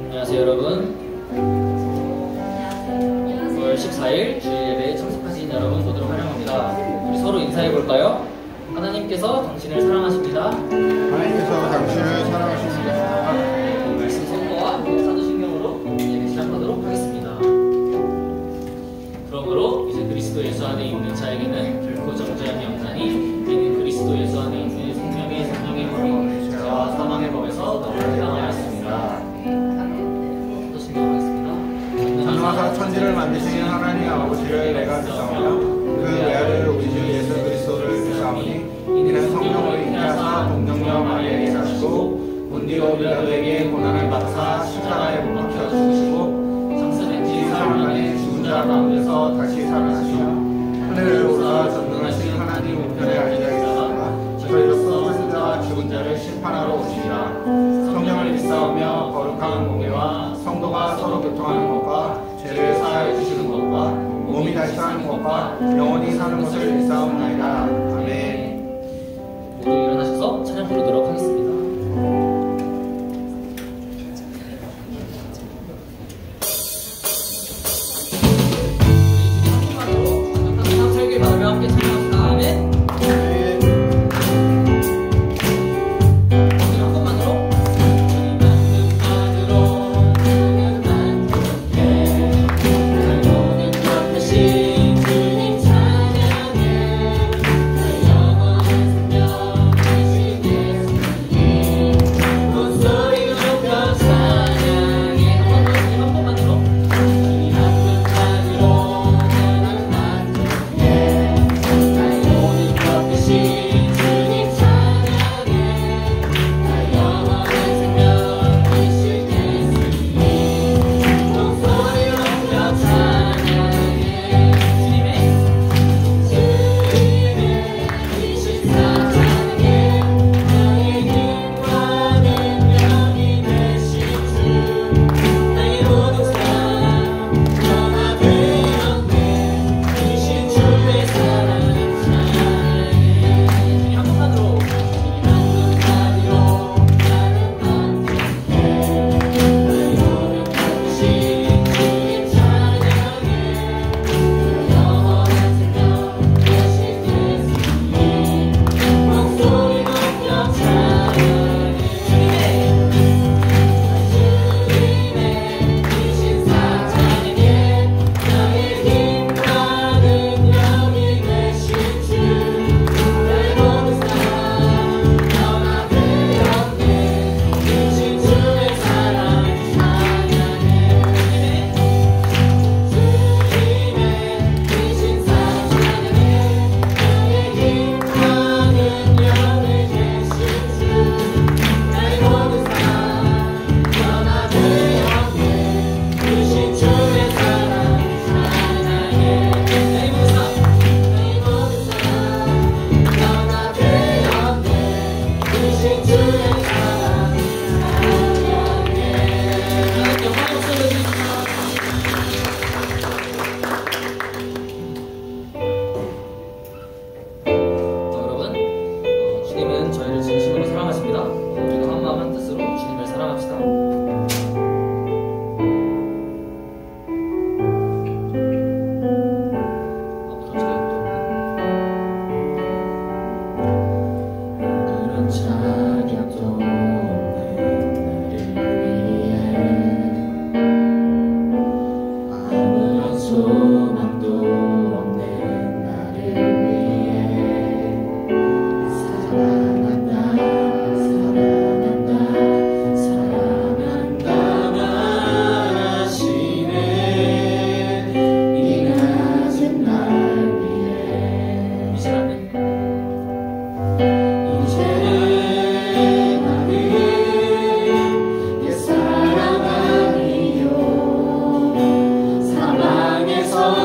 안녕하세요 여러분. 9월 14일 주일 예배에 참석하신 여러분 모두를 환영합니다. 우리 서로 인사해 볼까요? 하나님께서 당신을 사랑하십니다. 하나님께서 당신을 사랑하십니다. 말씀 선포와 사도신경으로 예배 시작하도록 하겠습니다. 그러므로 이제 그리스도 예수 안에 있는 자에게는 결코 정죄함이 없나니 이는 그리스도 예수 안에 있는 생명의 법이 죄와 사망의 법에서 너를 해방하였습니다. 전능하사 천지를 만드신 하나님 아버지를 내가 믿사오며 그 외아들 우리 주 예수 그리스도를 믿사오니 이는 성령으로 잉태하사 동정녀 마리아에게 나시고 본디오 빌라도에게 고난을 받으사 십자가에 못 박혀 죽으시고 장사된 3일 만에 죽은 자 가운데서 다시 살아나시며 하늘을 올라 전능하신 하나님 우편에 앉아 계시다가 저희로서 산 자와 죽은 자를 심판하러 오시리라. 성령을 믿사오며 거룩한 공예와 성도가 서로 교통하는 것과 죄를 사하여 주시는 것과 몸이 다시 사는 것과 영원히 사는 것을 믿사옵나이다. 아멘. 모두 일어나셔서 찬양 부르도록 하겠습니다. 함께 찬양합시다. 아멘. 사랑하니요 사랑에서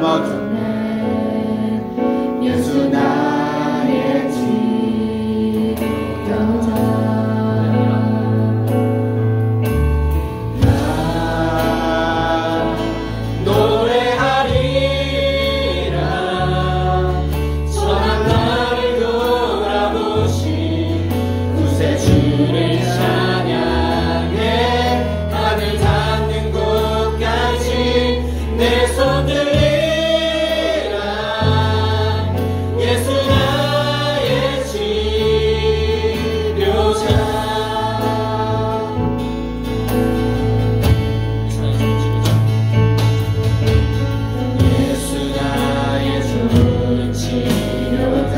삼아주네. 예수 나의 치료자. 나 노래하리라. 선한 나를 돌아보신 구세주를 찬양해. 하늘 닿는 곳까지 내 손 들리라. 예수 나의 치료자. 예수 나의 좋은 치료자.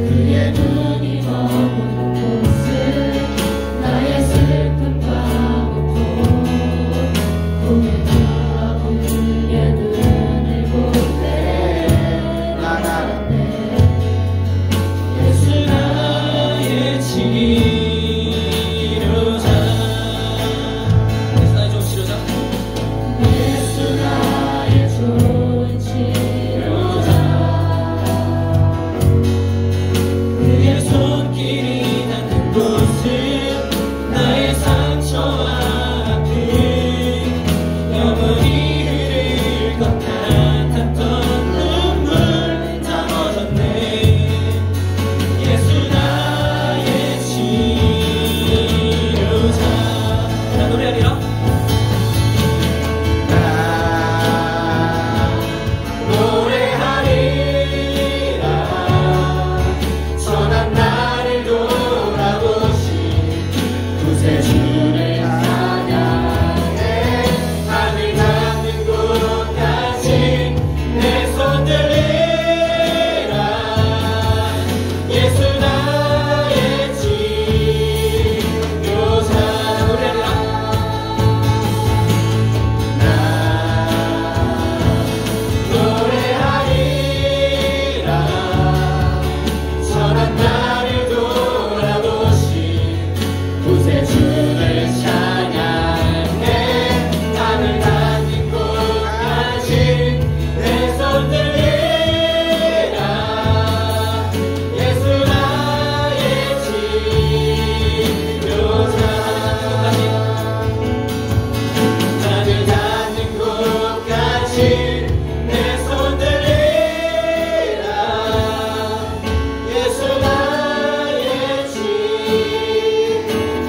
그의 눈이 머문 곳을 나의 슬픔과 고통 꿈에 돌아본 그의 눈을 보되 난 알았네. 예수 나의 치료자. 예수 나의 좋은 치료자. 예수 나의 좋은 치료자. 그의 손길이 닿는 곳은 나의 상처와 아픔 영원히 흐를 것 같았던 눈물 다 멎었네. 예수 나의 치료자. 나 노래하리라. 나 노래하리라. 선한 나를 돌아보신 구세주를 찬양해. 하늘 닿는 곳까지 내 손 들리라. 예수 나의 치료자. 노래하리라. 나 노래하리라. 선한 나를 돌아보신 구세주를 찬양해. 하늘 닿는 곳까지 내 손 들리라. 예수 나의 치료자. 하늘 닿는 곳까지 내 손 들리라. 예수 나의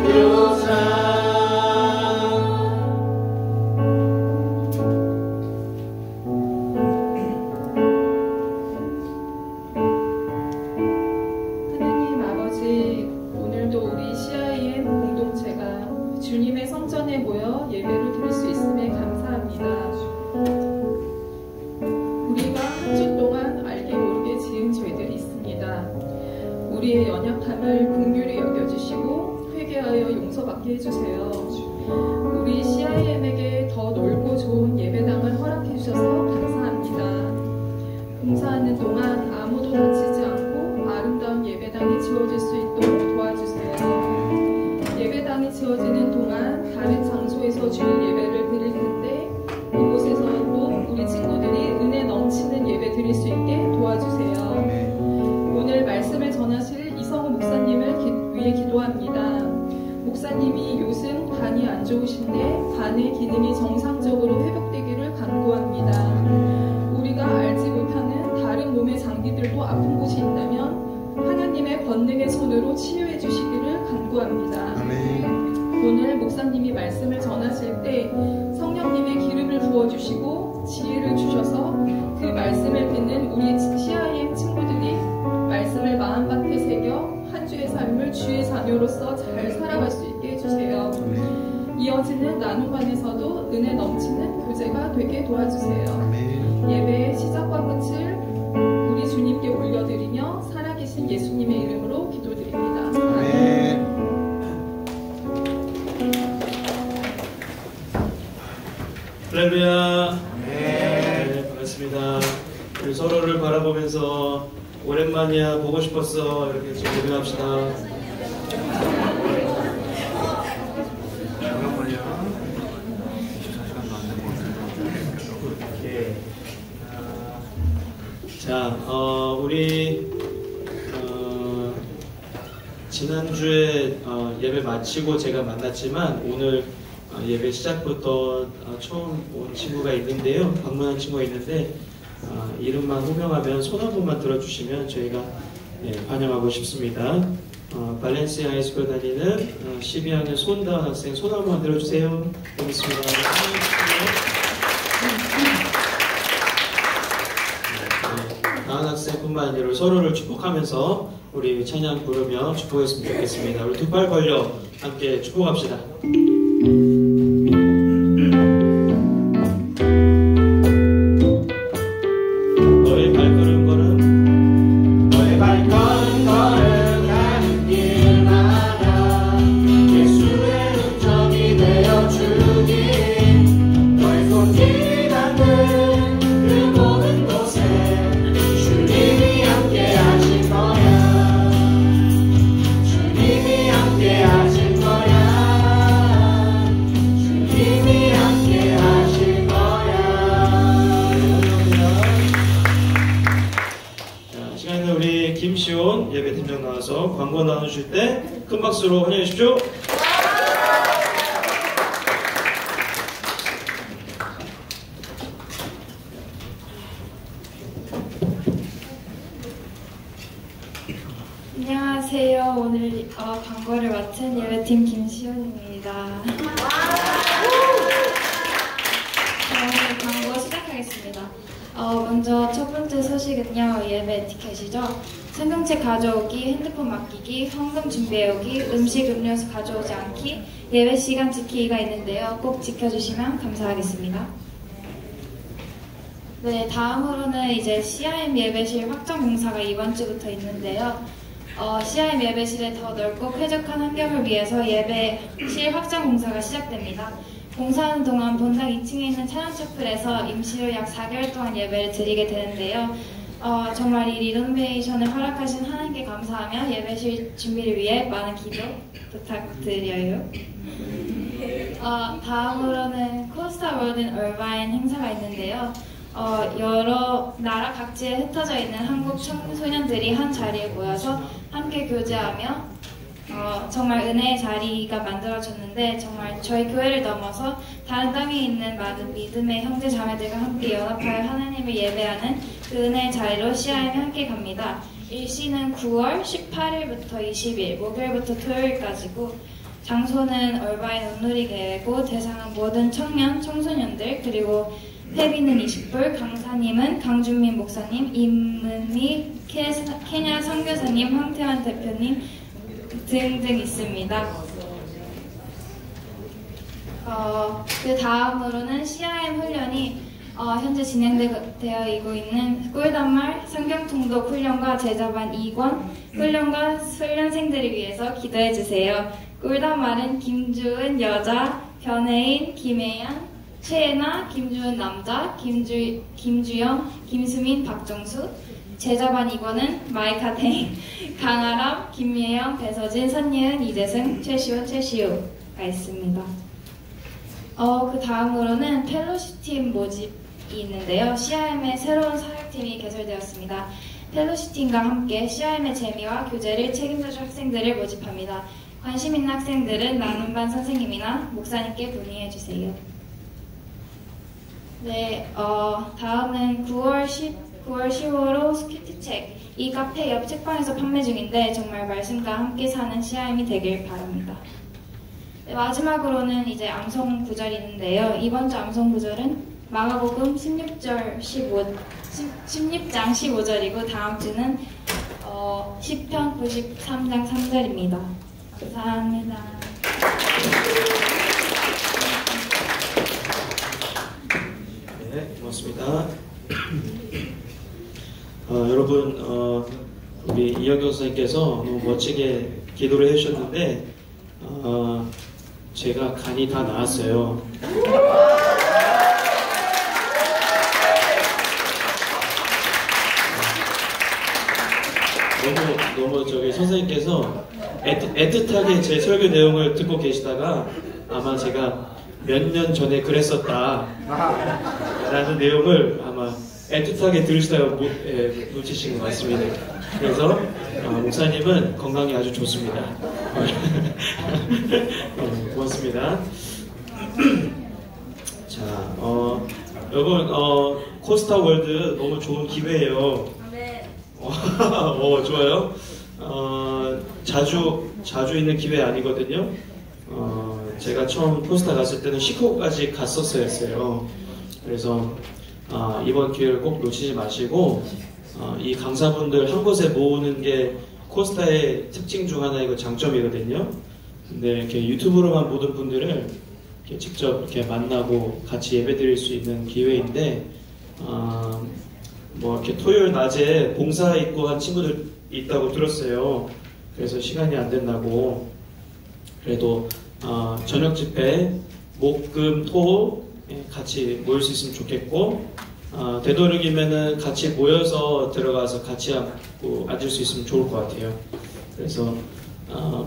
치료자. 하나님 아버지, 오늘도 우리 CIM 공동체가 주님의 성전에 모여 예배를 드릴 수 있음에 감사합니다. 우리가 한 주 동안 알게 모르게 지은 죄들이 있습니다. 우리의 연약함을 긍휼히 여겨주시고 회개하여 용서받게 해주세요. 우리 CIM에게 더 넓고 좋은 예배당을 허락해 주셔서 감사합니다. 봉사하는 동안 아무도 다치지 않고 아름다운 예배당이 지어질 수 있도록 도와주세요. 예배당이 지어지는 동안 다른 장소에서 주일 예배를 드릴 텐데 이곳에서도 우리 친구들이 은혜 넘치는 예배 드릴 수 있게 도와주세요. 오늘 말씀을 전하실 이성우 목사님을 위해 기도합니다. 목사님이 요즘 간이 안 좋으신데 간의 기능이 정상적으로 회복되기를 간구합니다. 우리가 알지 못하는 다른 몸의 장기들도 아픈 곳이 있다면 하나님의 권능의 손으로 치유해 주시기를 간구합니다. 오늘 목사님이 말씀을 전하실 때 성령님의 기름을 부어주시고 지혜를 주셔서 그 말씀을 듣는 우리 CIM 친구들이 말씀을 마음밭에 새겨 한 주의 삶을 주의 자녀로서 잘 살아갈 수 있게 해주세요. 이어지는 나눔반에서도 은혜 넘치는 교제가 되게 도와주세요. 예배의 시작과 끝을 우리 주님께 올려드리며 살아계신 예수님의 이름으로 기도드립니다. 아멘. 할렐루야. 네, 반갑습니다. 우리 서로를 바라보면서 오랜만이야 보고 싶었어 이렇게 좀 고백합시다. 잠깐만요. 24시간도 안 된 것 같은데. 자, 우리 지난주에 예배 마치고 제가 만났지만 오늘 예배 시작부터 처음 온 친구가 있는데요. 방문한 친구가 있는데 이름만 호명하면 손 한 번만 들어주시면 저희가 환영하고 싶습니다. 발렌시아 하이스쿨 다니는 12학년 손다은 학생 손 한 번만 들어주세요. 고맙습니다. 다은 학생뿐만 아니라 서로를 축복하면서 우리 찬양 부르며 축복했으면 좋겠습니다. 우리 두 팔 벌려 함께 축복합시다. 너의 발걸음 걸음 너의 발걸음 걸음가는 길마다 예수의 흔적이 되어주길 너의 손길이 닿는 그 모든 곳에 주님이 함께 하실 거야. 주님이 함께 하실 거야. 주님이 함께 하실 거야. 자, 시간에 우리 김시온 예배팀장 나와서 광고 나눠주실 때 큰 박수로 환영해 주십시오. 안녕하세요. 오늘 광고를 맡은 예배팀 김시온입니다. 오늘 광고 시작하겠습니다. 먼저 첫 번째 소식은요, 예배 에티켓이죠. 성경책 가져오기, 핸드폰 맡기기, 헌금 준비해오기, 음식, 음료수 가져오지 않기, 예배 시간 지키기가 있는데요. 꼭 지켜주시면 감사하겠습니다. 네, 다음으로는 이제 CIM 예배실 확장 공사가 이번 주부터 있는데요. CIM 예배실에 더 넓고 쾌적한 환경을 위해서 예배실 확장 공사가 시작됩니다. 공사하는 동안 본당 2층에 있는 찬양처플에서 임시로 약 4개월 동안 예배를 드리게 되는데요. 정말 이 리노베이션을 허락하신 하나님께 감사하며 예배실 준비를 위해 많은 기도 부탁드려요. 다음으로는 코스타 월드 인 얼바인 행사가 있는데요. 여러 나라 각지에 흩어져 있는 한국 청소년들이 한 자리에 모여서 함께 교제하며 정말 은혜의 자리가 만들어졌는데 정말 저희 교회를 넘어서 다른 땅에 있는 많은 믿음의 형제 자매들과 함께 연합하여 하나님을 예배하는 그 은혜의 자리로 CIM이 함께 갑니다. 일시는 9월 18일부터 20일 목요일부터 토요일까지고 장소는 얼바인 온누리 계회고 대상은 모든 청년, 청소년들 그리고 회비는 20불, 강사님은 강준민 목사님, 임은미 케냐 선교사님, 황태환 대표님 등등 있습니다. 그 다음으로는 CIM 훈련이 현재 진행되어 있는 꿀단말 성경통독 훈련과 제자반 2권 훈련과 훈련생들을 위해서 기도해주세요. 꿀단말은 김주은 여자, 변혜인, 김혜연, 최애나, 김주은 남자, 김주영, 김수민, 박정수. 제자반 2권은 마이카테인, 강아람, 김예영, 배서진, 선예은, 이재승, 최시원, 최시우가 있습니다. 그 다음으로는 펠로시팀 모집이 있는데요. CIM의 새로운 사역팀이 개설되었습니다. 펠로시팀과 함께 CIM의 재미와 교제를 책임져줄 학생들을 모집합니다. 관심 있는 학생들은 나눔반 선생님이나 목사님께 문의해주세요. 네, 다음은 9월 10호로 스키트책. 이 카페 옆 책방에서 판매 중인데 정말 말씀과 함께 사는 CIM이 되길 바랍니다. 네, 마지막으로는 이제 암송 구절이 있는데요. 이번 주 암송 구절은 마가복음 16장 15절이고 다음 주는 시편 93장 3절입니다. 감사합니다. 네, 고맙습니다. 여러분, 우리 이영경 선생님께서 너무 멋지게 기도를 해주셨는데 제가 간이 다 나았어요. 너무 저기 선생님께서 애틋하게 제 설교 내용을 듣고 계시다가 아마 제가 몇 년 전에 그랬었다 라는 내용을 아마 애틋하게 들으시다가 놓치신 것 같습니다. 그래서 목사님은 건강이 아주 좋습니다. 고맙습니다. 자, 여러분 코스타 월드 너무 좋은 기회예요. 좋아요. 자주 있는 기회 아니거든요. 제가 처음 코스타 갔을 때는 시카고까지 갔었어야 했어요. 그래서 이번 기회를 꼭 놓치지 마시고 이 강사분들 한 곳에 모으는 게 코스타의 특징 중 하나이고 장점이거든요. 근데 이렇게 유튜브로만 보던 분들을 이렇게 직접 이렇게 만나고 같이 예배드릴 수 있는 기회인데 뭐 이렇게 토요일 낮에 봉사 있고 한 친구들 있다고 들었어요. 그래서 시간이 안 된다고. 그래도 저녁 집회 목, 금, 토 같이 모일 수 있으면 좋겠고 되도록이면은 같이 모여서 들어가서 같이 앉을 수 있으면 좋을 것 같아요. 그래서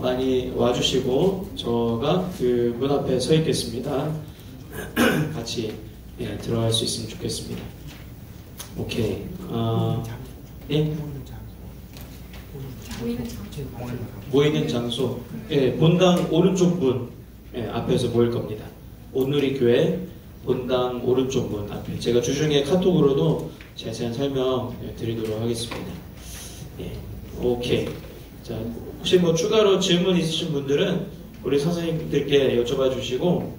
많이 와주시고 저가 그 문 앞에 서 있겠습니다. 같이 들어갈 수 있으면 좋겠습니다. 오케이. 예? 모이는 장소. 예, 본당 오른쪽 문 앞에서 모일 겁니다. 온누리 교회 본당 오른쪽 문 앞에. 제가 주중에 카톡으로도 자세한 설명 드리도록 하겠습니다. 예, 오케이. 자, 혹시 뭐 추가로 질문 있으신 분들은 우리 선생님들께 여쭤봐 주시고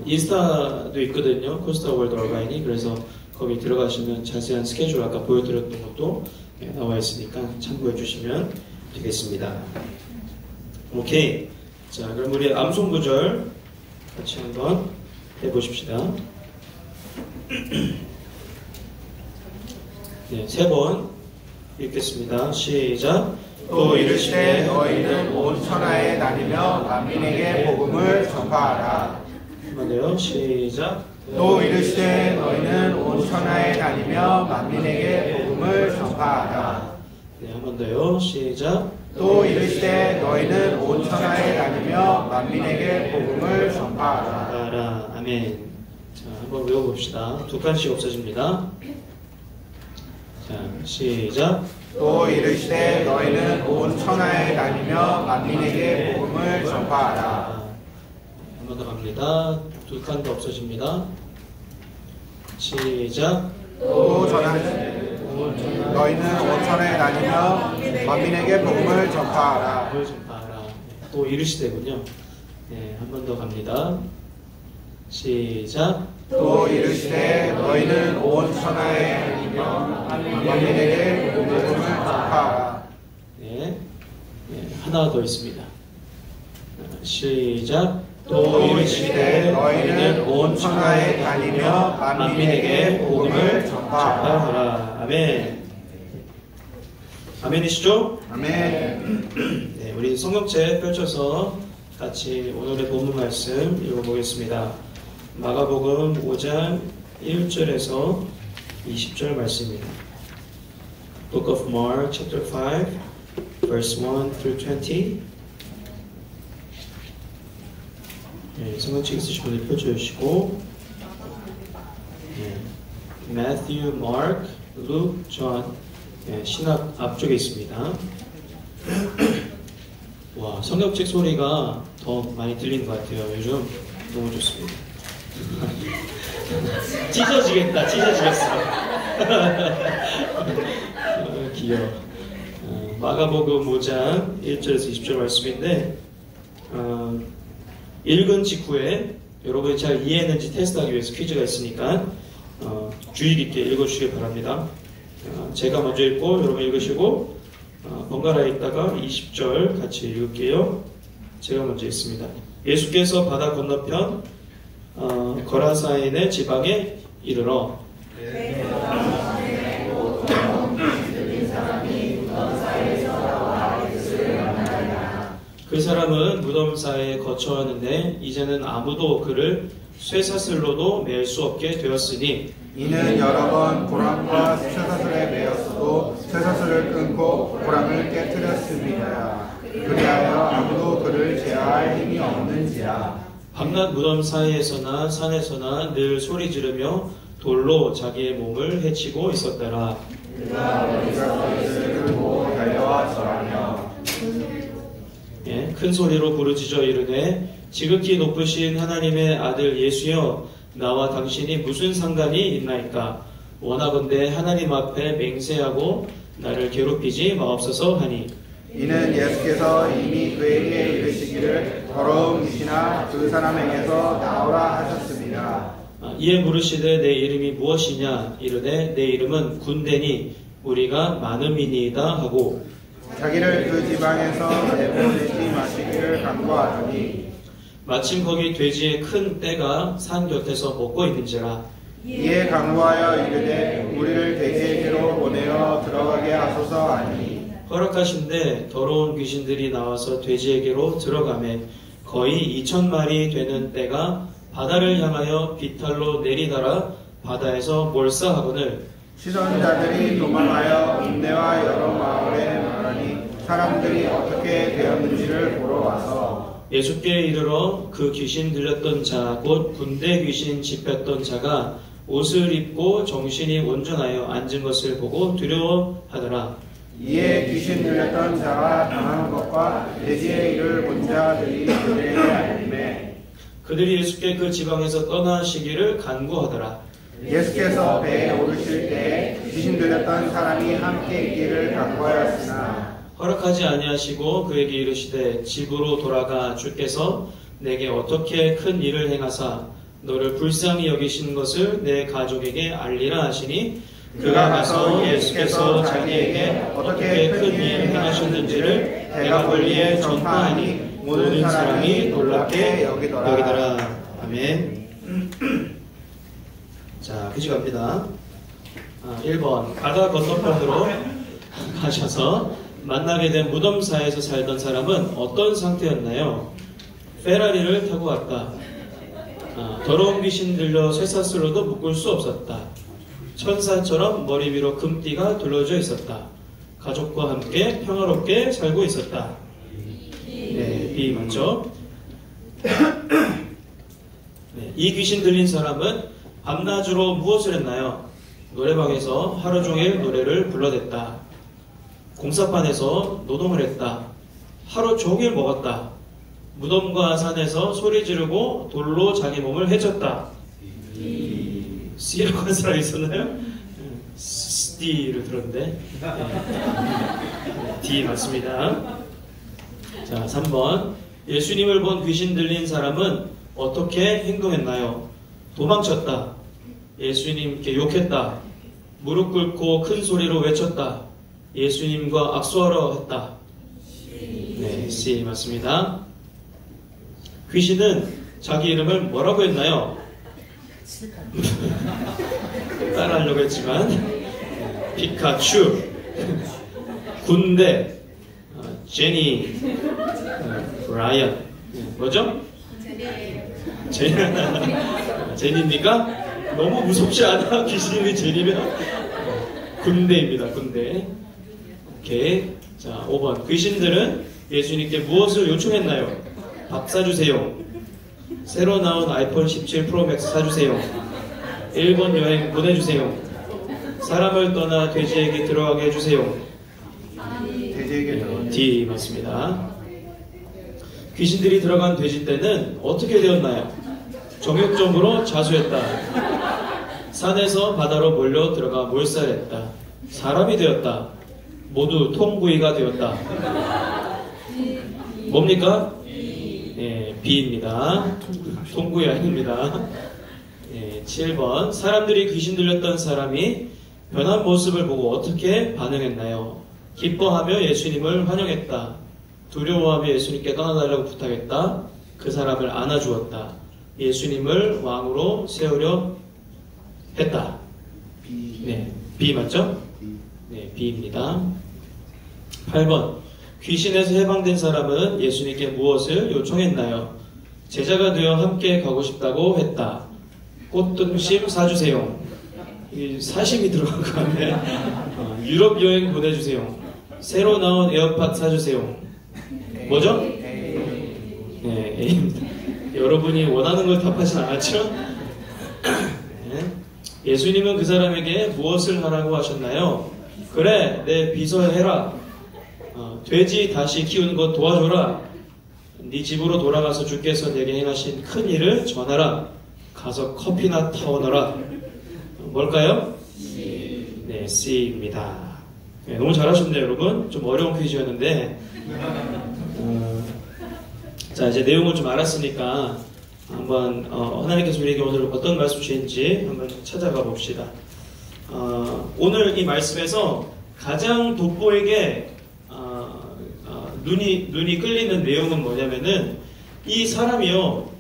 인스타도 있거든요. 코스타 월드 얼바인이. 그래서 거기 들어가시면 자세한 스케줄 아까 보여드렸던 것도 나와 있으니까 참고해 주시면 되겠습니다. 오케이. 자, 그럼 우리 암송 구절 같이 한번 해보십시다. 네, 3번 읽겠습니다. 시작. 또 이르시되 너희는 온 천하에 다니며 만민에게 복음을 전파하라. 한번 더요. 시작. 또 이르시되 너희는 온 천하에 다니며 만민에게 복음을 전파하라. 네, 한 번 더요. 시작. 또 이르시되 너희는 온 천하에 다니며 만민에게 복음을 전파하라. 아멘. 자, 한번 외워봅시다. 2칸씩 없어집니다. 자, 시작. 또 이르시되 너희는 온 천하에 다니며 만민에게 복음을 전파하라. 한 번 더 갑니다. 2칸도 없어집니다. 시작. 또 전하시되 너희는 온 천하에 다니며 만민에게 복음을 전파하라. 복음을 전파하라. 또 이르시되군요. 네, 한 번 더 갑니다. 시작. 또 이르시되 너희는 온 천하에 다니며 만민에게 복음을 전파하라. 네, 하나 더 있습니다. 시작. 또 이르시되 너희는 온 천하에 다니며 만민에게 복음을 전파하라. 아멘. 아멘이시죠? 아멘. 네, 우리 성경책 펼쳐서 같이 오늘의 본문 말씀 읽어보겠습니다. 마가복음 5장 1절에서 20절 말씀입니다. Book of Mark, chapter 5, verse 1 through 20. 네, 성경책 있으신 분들 펼쳐주시고, 네, Matthew, Mark, Luke, John, 네, 신학 앞쪽에 있습니다. 와, 성경책 소리가 더 많이 들리는 것 같아요. 요즘 너무 좋습니다. 찢어지겠다, 찢어지겠어. 귀여워. 마가복음 5장 1절에서 20절 말씀인데, 읽은 직후에 여러분이 잘 이해했는지 테스트하기 위해서 퀴즈가 있으니까 주의 깊게 읽어주시기 바랍니다. 제가 먼저 읽고 여러분 읽으시고 번갈아 읽다가 20절 같이 읽을게요. 제가 먼저 읽습니다. 예수께서 바다 건너편 거라사인의 지방에 이르러 그 사람은 무덤사에 거처하는데 이제는 아무도 그를 쇠사슬로도 맬 수 없게 되었으니 이는 여러 번 고랑과 쇠사슬에 매였어도 쇠사슬을 끊고 고랑을 깨뜨렸습니다. 그리하여 아무도 그를 제어할 힘이 없는지라. 밤낮 무덤 사이에서나 산에서나 늘 소리 지르며 돌로 자기의 몸을 해치고 있었더라. 그가 머리를 들고 달려와 절하며 예, 큰 소리로 부르짖어 이르되 지극히 높으신 하나님의 아들 예수여 나와 당신이 무슨 상관이 있나이까. 원하건대 하나님 앞에 맹세하고 나를 괴롭히지 마옵소서 하니. 이는 예수께서 이미 그에게 이르시기를 더러운 귀신아 그 사람에게서 나오라 하셨습니다. 이에 물으시되 내 이름이 무엇이냐. 이르되 내 이름은 군대니 우리가 많음이니이다 하고 자기를 그 지방에서 내보내지 마시기를 간구하더니 마침 거기 돼지의 큰 떼가 산 곁에서 먹고 있는지라. 이에 강구하여 이르되 우리를 돼지에게로 보내어 들어가게 하소서 하니 허락하신데 더러운 귀신들이 나와서 돼지에게로 들어가매 거의 2,000마리 되는 떼가 바다를 향하여 비탈로 내리다라 바다에서 몰사하거늘 시선 자들이 도망하여 읍내와 여러 마을에 말하니 사람들이 어떻게 되었는지를 보러 와서 예수께 이르러 그 귀신 들렸던 자 곧 군대 귀신 집혔던 자가 옷을 입고 정신이 온전하여 앉은 것을 보고 두려워하더라. 이에 귀신 들렸던 자가 당한 것과 돼지의 일을 본 자들이 그들에게 알림해 그들이 예수께 그 지방에서 떠나시기를 간구하더라. 예수께서 배에 오르실 때에 귀신 들렸던 사람이 함께 있기를 간구하였으나 허락하지 아니하시고 그에게 이르시되 집으로 돌아가 주께서 내게 어떻게 큰 일을 행하사 너를 불쌍히 여기신 것을 내 가족에게 알리라 하시니 그가 가서 예수께서 자기에게 어떻게 큰 일을 행하셨는지를 대가벌리에 전파하니 모든 사람이 놀랍게 여기더라. 아멘. 자, 퀴즈 갑니다. 1번 바다 건너편으로 가셔서 만나게 된 무덤사에서 살던 사람은 어떤 상태였나요? 페라리를 타고 왔다. 더러운 귀신 들려 쇠사슬로도 묶을 수 없었다. 천사처럼 머리 위로 금띠가 둘러져 있었다. 가족과 함께 평화롭게 살고 있었다. 네, B 맞죠? 네, 이 귀신 들린 사람은 밤낮으로 무엇을 했나요? 노래방에서 하루 종일 노래를 불러댔다. 공사판에서 노동을 했다. 하루 종일 먹었다. 무덤과 산에서 소리 지르고 돌로 자기 몸을 해쳤다. C라고 한 사람이 있었나요? D를 들었는데 D 맞습니다. 자, 3번 예수님을 본 귀신 들린 사람은 어떻게 행동했나요? 도망쳤다. 예수님께 욕했다. 무릎 꿇고 큰 소리로 외쳤다. 예수님과 악수하러 했다. 네, C 맞습니다. 귀신은 자기 이름을 뭐라고 했나요? 따라하려고 했지만 피카츄, 군대, 제니, 브라이언 뭐죠? 제니입니까? 너무 무섭지 않아? 귀신이 제니면 군대입니다. 군대. 오케이. 자, 5번 귀신들은 예수님께 무엇을 요청했나요? 밥 사주세요. 새로 나온 아이폰 17 프로 맥스 사주세요. 일본 여행 보내주세요. 사람을 떠나 돼지에게 들어가게 해주세요. 돼지에게 들어가게 D 맞습니다. 귀신들이 들어간 돼지 떼는 어떻게 되었나요? 정욕적으로 자수했다. 산에서 바다로 몰려 들어가 몰살했다. 사람이 되었다. 모두 통구이가 되었다. 뭡니까? 예, B입니다. 통구이 아닙니다. 예, 7번 사람들이 귀신 들렸던 사람이 변한 모습을 보고 어떻게 반응했나요? 기뻐하며 예수님을 환영했다. 두려워하며 예수님께 떠나달라고 부탁했다. 그 사람을 안아주었다. 예수님을 왕으로 세우려 했다. 네, B 맞죠? 네, B입니다. 8번 귀신에서 해방된 사람은 예수님께 무엇을 요청했나요? 제자가 되어 함께 가고 싶다고 했다. 꽃등심 사주세요. 사심이 들어간 거 같네. 유럽 여행 보내주세요. 새로 나온 에어팟 사주세요. 뭐죠? 네, A입니다. 여러분이 원하는 걸 답하진 않았죠? 네. 예수님은 그 사람에게 무엇을 하라고 하셨나요? 그래, 내 비서해라. 돼지 다시 키우는 것 도와줘라. 네 집으로 돌아가서 주께서 내게 행하신 큰 일을 전하라. 가서 커피나 타오너라. 뭘까요? 네, C입니다. 네, 너무 잘하셨네요, 여러분. 좀 어려운 퀴즈였는데. 자, 이제 내용을 좀 알았으니까 한번 하나님께서 우리에게 오늘 어떤 말씀 주시는지 한번 찾아가 봅시다. 오늘 이 말씀에서 가장 돋보이게 눈이 끌리는 내용은 뭐냐면은 이 사람이요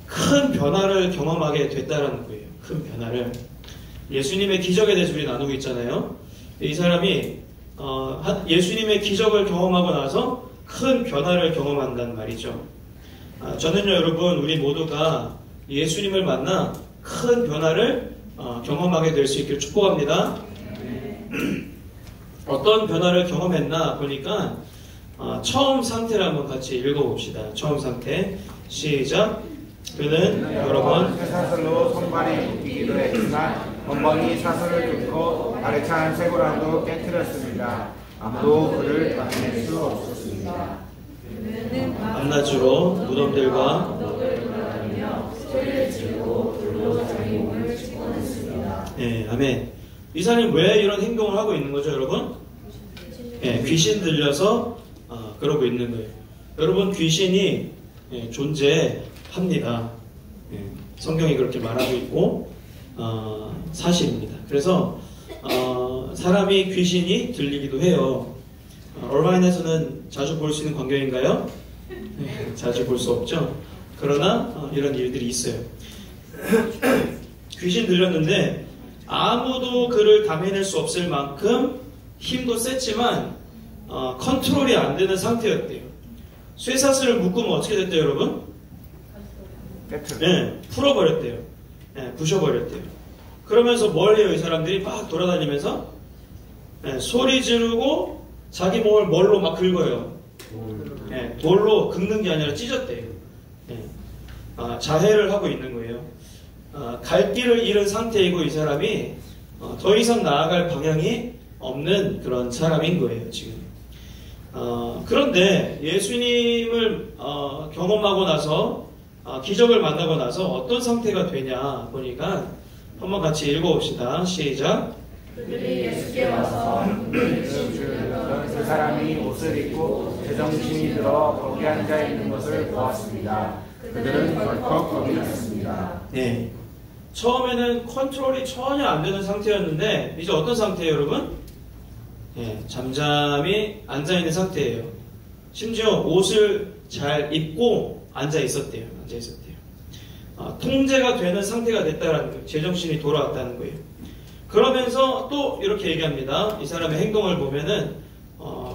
큰 변화를 경험하게 됐다라는 거예요. 큰 변화를. 예수님의 기적에 대해서 우리 나누고 있잖아요. 이 사람이 예수님의 기적을 경험하고 나서 큰 변화를 경험한단 말이죠. 저는요, 여러분, 우리 모두가 예수님을 만나 큰 변화를 경험하게 될 수 있기를 축복합니다. 어떤 변화를 경험했나 보니까 처음 상태를 한번 같이 읽어봅시다. 처음 상태. 시작. 그는 여러 번 쇠사슬로 손발이 묶이기도 했지만 번번이 사슬을 뚫고 아래찬 쇠고랑도 깨뜨렸습니다. 아무도 그를 막을 수 없었습니다. 밤낮으로 무덤들과 네, 아멘. 이 사람이 왜 이런 행동을 하고 있는 거죠, 여러분? 네, 귀신 들려서 그러고 있는 거예요. 여러분, 귀신이 존재합니다. 네, 성경이 그렇게 말하고 있고 사실입니다. 그래서 사람이 귀신이 들리기도 해요. 얼바인에서는 자주 볼 수 있는 광경인가요? 네, 자주 볼 수 없죠. 그러나 이런 일들이 있어요. 귀신 들렸는데 아무도 그를 담아낼 수 없을 만큼 힘도 셌지만 컨트롤이 안 되는 상태였대요. 쇠사슬을 묶으면 어떻게 됐대요, 여러분? 네, 풀어버렸대요. 네, 부셔버렸대요. 그러면서 뭘 해요? 이 사람들이 막 돌아다니면서 네, 소리 지르고 자기 몸을 뭘로 막 긁어요. 네, 돌로 긁는 게 아니라 찢었대요. 네, 자해를 하고 있는 거예요. 갈 길을 잃은 상태이고 이 사람이 더 이상 나아갈 방향이 없는 그런 사람인 거예요, 지금. 그런데 예수님을 경험하고 나서 기적을 만나고 나서 어떤 상태가 되냐 보니까 한번 같이 읽어봅시다. 시작. 그들이 예수께 와서 그 사람이 옷을 입고 제정신이 들어 거기 앉아 있는 것을 보았습니다. 그들은 덜컥 겁이 났습니다. 네. 처음에는 컨트롤이 전혀 안 되는 상태였는데 이제 어떤 상태예요, 여러분? 네, 잠잠히 앉아 있는 상태예요. 심지어 옷을 잘 입고 앉아 있었대요. 통제가 되는 상태가 됐다라는 거예요. 제정신이 돌아왔다는 거예요. 그러면서 또 이렇게 얘기합니다. 이 사람의 행동을 보면은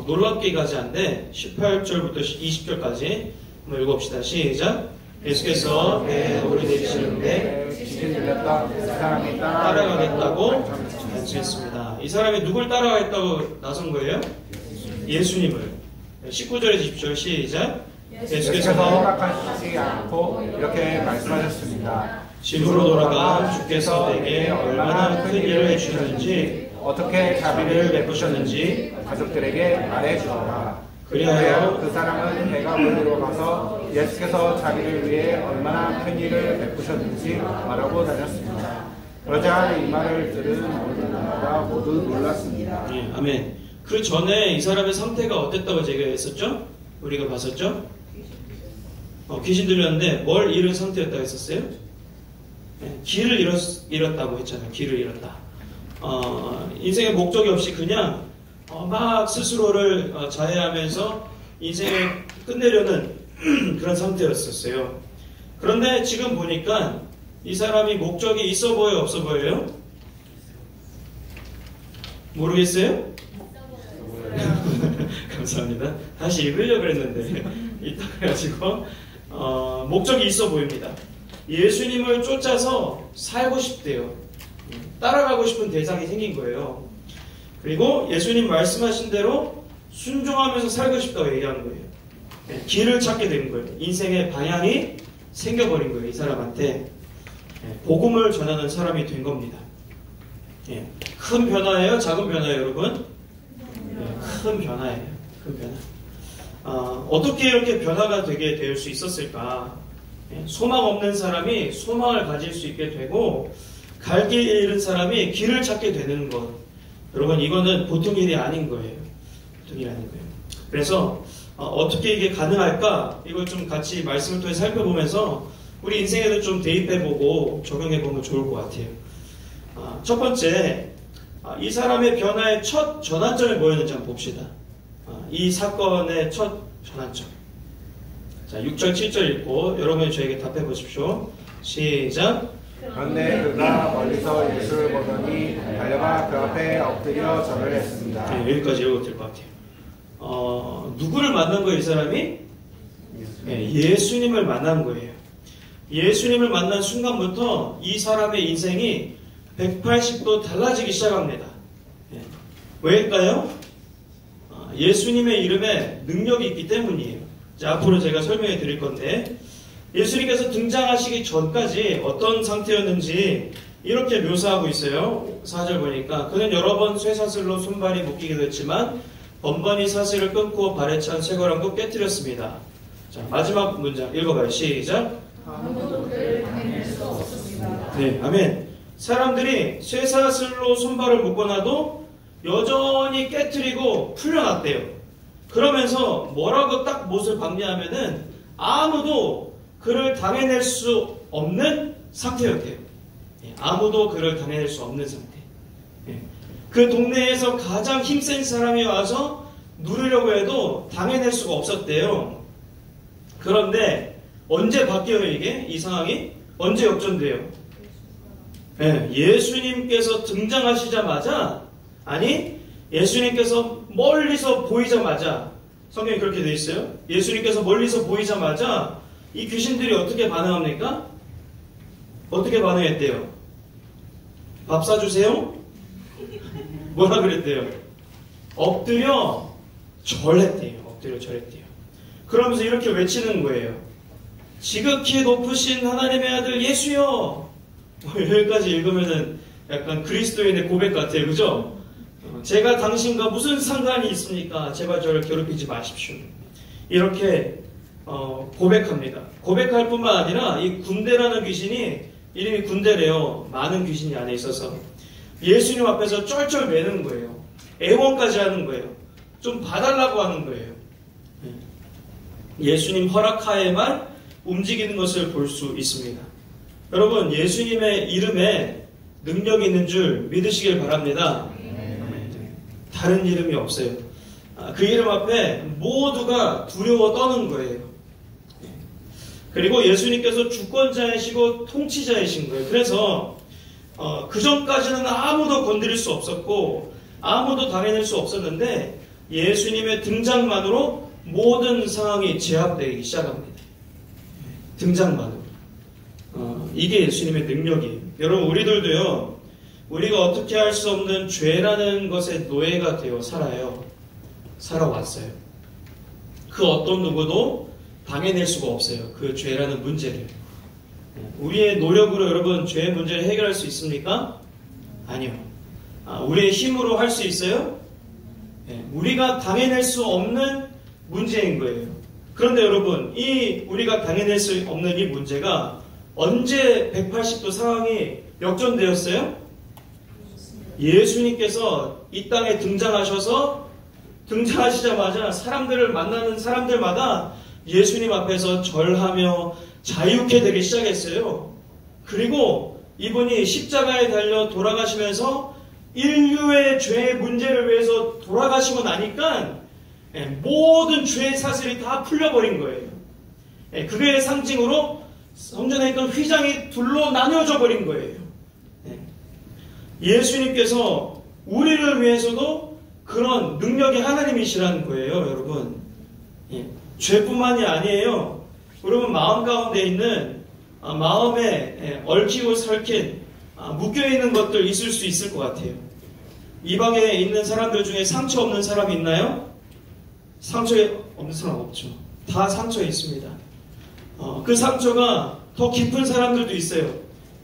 놀랍게 가지 않는데 18절부터 20절까지 한번 읽어봅시다. 시작. 예수께서 우리 내리시는데 귀신 들렸던 그 사람이 따라가겠다고 단수했습니다. 이 사람이 누굴 따라가겠다고 나선 거예요? 예수님을. 19절에서 20절 시작. 예수께서 허락하시지 않고 이렇게 말씀하셨습니다. 집으로 돌아가 주께서 내게 얼마나 큰 일을 해주셨는지 어떻게 자비를 베푸셨는지 가족들에게 말해주어라. 그리하여 그 사람은 대가문으로 가서 예수께서 자기를 위해 얼마나 큰 일을 베푸셨는지 말하고 다녔습니다. 그러자 이 말을 들은 모두가 모두 놀랐습니다. 네, 아멘. 그 전에 이 사람의 상태가 어땠다고 제가 했었죠? 우리가 봤었죠? 귀신 들렸는데 뭘 잃은 상태였다고 했었어요? 네, 길을 잃었다고 했잖아요. 길을 잃었다. 인생의 목적이 없이 그냥 막 스스로를 자해하면서 인생을 끝내려는 그런 상태였었어요. 그런데 지금 보니까 이 사람이 목적이 있어 보여요? 없어 보여요? 모르겠어요? 감사합니다. 다시 읽으려고 했는데 이따가 가지고 목적이 있어 보입니다. 예수님을 쫓아서 살고 싶대요. 따라가고 싶은 대상이 생긴 거예요. 그리고 예수님 말씀하신 대로 순종하면서 살고 싶다고 얘기하는 거예요. 길을 찾게 된 거예요. 인생의 방향이 생겨버린 거예요, 이 사람한테. 복음을 전하는 사람이 된 겁니다. 큰 변화예요? 작은 변화예요, 여러분? 큰 변화예요. 큰 변화. 어떻게 이렇게 변화가 되게 될 수 있었을까? 소망 없는 사람이 소망을 가질 수 있게 되고, 갈 길 잃은 사람이 길을 찾게 되는 것. 여러분, 이거는 보통 일이 아닌 거예요. 보통 일이 아닌 거예요. 그래서 어떻게 이게 가능할까? 이걸 좀 같이 말씀을 통해 살펴보면서 우리 인생에도 좀 대입해보고 적용해보면 좋을 것 같아요. 첫 번째, 이 사람의 변화의 첫 전환점이 뭐였는지 한번 봅시다. 이 사건의 첫 전환점. 자, 6절, 7절 읽고 여러분이 저에게 답해 보십시오. 시작. 그런데 그가 멀리서 예수를 보더니 달려가 그 앞에 엎드려 절을 했습니다. 네, 여기까지 읽어도 될 것 같아요. 누구를 만난 거예요, 이 사람이? 예수님을 만난 거예요. 예수님을 만난 순간부터 이 사람의 인생이 180도 달라지기 시작합니다. 왜일까요? 예수님의 이름에 능력이 있기 때문이에요. 자, 앞으로 제가 설명해 드릴 건데, 예수님께서 등장하시기 전까지 어떤 상태였는지 이렇게 묘사하고 있어요. 4절 보니까 그는 여러 번 쇠사슬로 손발이 묶이기도 했지만 번번이 사슬을 끊고 발에 찬 쇠고랑도 깨뜨렸습니다. 자, 마지막 문장 읽어봐요. 시작. 아무도 그를 당해낼 수 없었습니다. 네, 아멘. 사람들이 쇠사슬로 손발을 묶어놔도 여전히 깨뜨리고 풀려났대요. 그러면서 뭐라고 딱 못을 박냐면은 아무도 그를 당해낼 수 없는 상태였대요. 아무도 그를 당해낼 수 없는 상태. 그 동네에서 가장 힘센 사람이 와서 누르려고 해도 당해낼 수가 없었대요. 그런데 언제 바뀌어요, 이게? 이 상황이? 언제 역전돼요? 예수님께서 등장하시자마자, 아니, 예수님께서 멀리서 보이자마자, 성경이 그렇게 되어 있어요. 예수님께서 멀리서 보이자마자 이 귀신들이 어떻게 반응합니까? 어떻게 반응했대요? 밥 사주세요? 뭐라 그랬대요? 엎드려 절했대요. 엎드려 절했대요. 그러면서 이렇게 외치는 거예요. 지극히 높으신 하나님의 아들 예수여. 여기까지 읽으면은 약간 그리스도인의 고백 같아요. 그죠? 제가 당신과 무슨 상관이 있습니까? 제발 저를 괴롭히지 마십시오. 이렇게 고백합니다. 고백할 뿐만 아니라 이 군대라는 귀신이, 이름이 군대래요. 많은 귀신이 안에 있어서 예수님 앞에서 쩔쩔 매는 거예요. 애원까지 하는 거예요. 좀 봐달라고 하는 거예요. 예수님 허락하에만 움직이는 것을 볼 수 있습니다. 여러분, 예수님의 이름에 능력이 있는 줄 믿으시길 바랍니다. 다른 이름이 없어요. 그 이름 앞에 모두가 두려워 떠는 거예요. 그리고 예수님께서 주권자이시고 통치자이신 거예요. 그래서 그 전까지는 아무도 건드릴 수 없었고 아무도 당해낼 수 없었는데 예수님의 등장만으로 모든 상황이 제압되기 시작합니다. 등장만으로. 이게 예수님의 능력이에요. 여러분, 우리들도요, 우리가 어떻게 할 수 없는 죄라는 것에 노예가 되어 살아왔어요. 그 어떤 누구도 당해낼 수가 없어요. 그 죄라는 문제를. 우리의 노력으로 여러분 죄의 문제를 해결할 수 있습니까? 아니요. 우리의 힘으로 할 수 있어요? 우리가 당해낼 수 없는 문제인 거예요. 그런데 여러분, 이 우리가 당해낼 수 없는 이 문제가 언제 180도 상황이 역전되었어요? 예수님께서 이 땅에 등장하시자마자 사람들을 만나는 사람들마다 예수님 앞에서 절하며 자유케 되기 시작했어요. 그리고 이분이 십자가에 달려 돌아가시면서 인류의 죄의 문제를 위해서 돌아가시고 나니까 모든 죄의 사슬이 다 풀려버린 거예요. 그의 상징으로 성전에 있던 휘장이 둘로 나뉘어져 버린 거예요. 예수님께서 우리를 위해서도 그런 능력의 하나님이시라는 거예요, 여러분. 죄뿐만이 아니에요. 여러분, 마음 가운데 있는 마음에 얽히고 설킨 묶여있는 것들 있을 수 있을 것 같아요. 이 방에 있는 사람들 중에 상처 없는 사람이 있나요? 상처 없는 사람 없죠. 다 상처에 있습니다. 그 상처가 더 깊은 사람들도 있어요.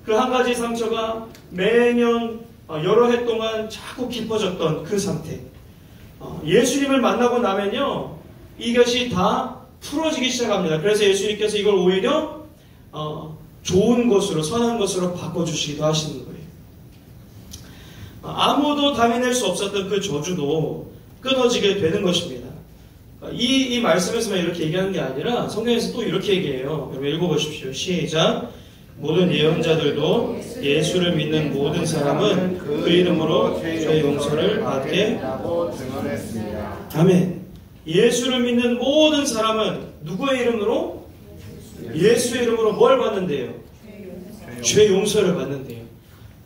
그 한 가지 상처가 매년 여러 해 동안 자꾸 깊어졌던 그 상태. 예수님을 만나고 나면요, 이것이 다 풀어지기 시작합니다. 그래서 예수님께서 이걸 오히려 좋은 것으로, 선한 것으로 바꿔주시기도 하시는 거예요. 아무도 담아낼 수 없었던 그 저주도 끊어지게 되는 것입니다. 이 말씀에서만 이렇게 얘기하는 게 아니라 성경에서 또 이렇게 얘기해요. 여러분 읽어보십시오. 시작. 모든 예언자들도 예수를 믿는 모든 사람은 그 이름으로 죄 용서를 받게 하고 증언했습니다. 아멘. 예수를 믿는 모든 사람은 누구의 이름으로? 예수의 이름으로 뭘 받는데요? 죄 용서를 받는데요.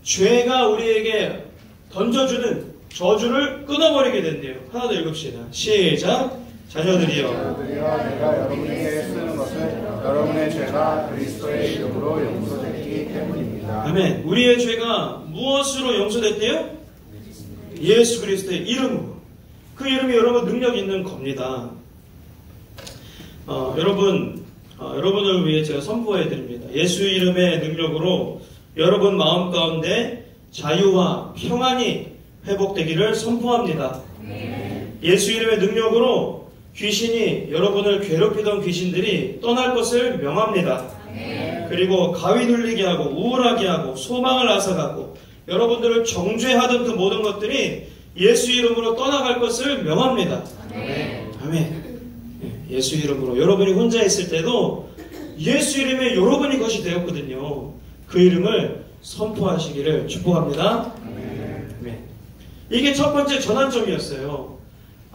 죄가 우리에게 던져주는 저주를 끊어버리게 된대요. 하나 더 읽읍시다. 시작. 자녀들이여, 내가 여러분에게 쓰는 것은 여러분의 죄가 그리스도의 이름으로 용서됐기 때문입니다. 아멘. 우리의 죄가 무엇으로 용서됐대요? 예수 그리스도의 이름으로. 그 이름이 여러분 능력 있는 겁니다. 여러분을 위해 제가 선포해 드립니다. 예수 이름의 능력으로 여러분 마음 가운데 자유와 평안이 회복되기를 선포합니다. 예수 이름의 능력으로 귀신이 여러분을 괴롭히던 귀신들이 떠날 것을 명합니다. 그리고 가위 눌리게 하고 우울하게 하고 소망을 앗아가고 여러분들을 정죄하던 그 모든 것들이 예수 이름으로 떠나갈 것을 명합니다. 아멘. 예수 이름으로 여러분이 혼자 있을 때도 예수 이름에 여러분이 것이 되었거든요. 그 이름을 선포하시기를 축복합니다. 아멘. 이게 첫 번째 전환점이었어요.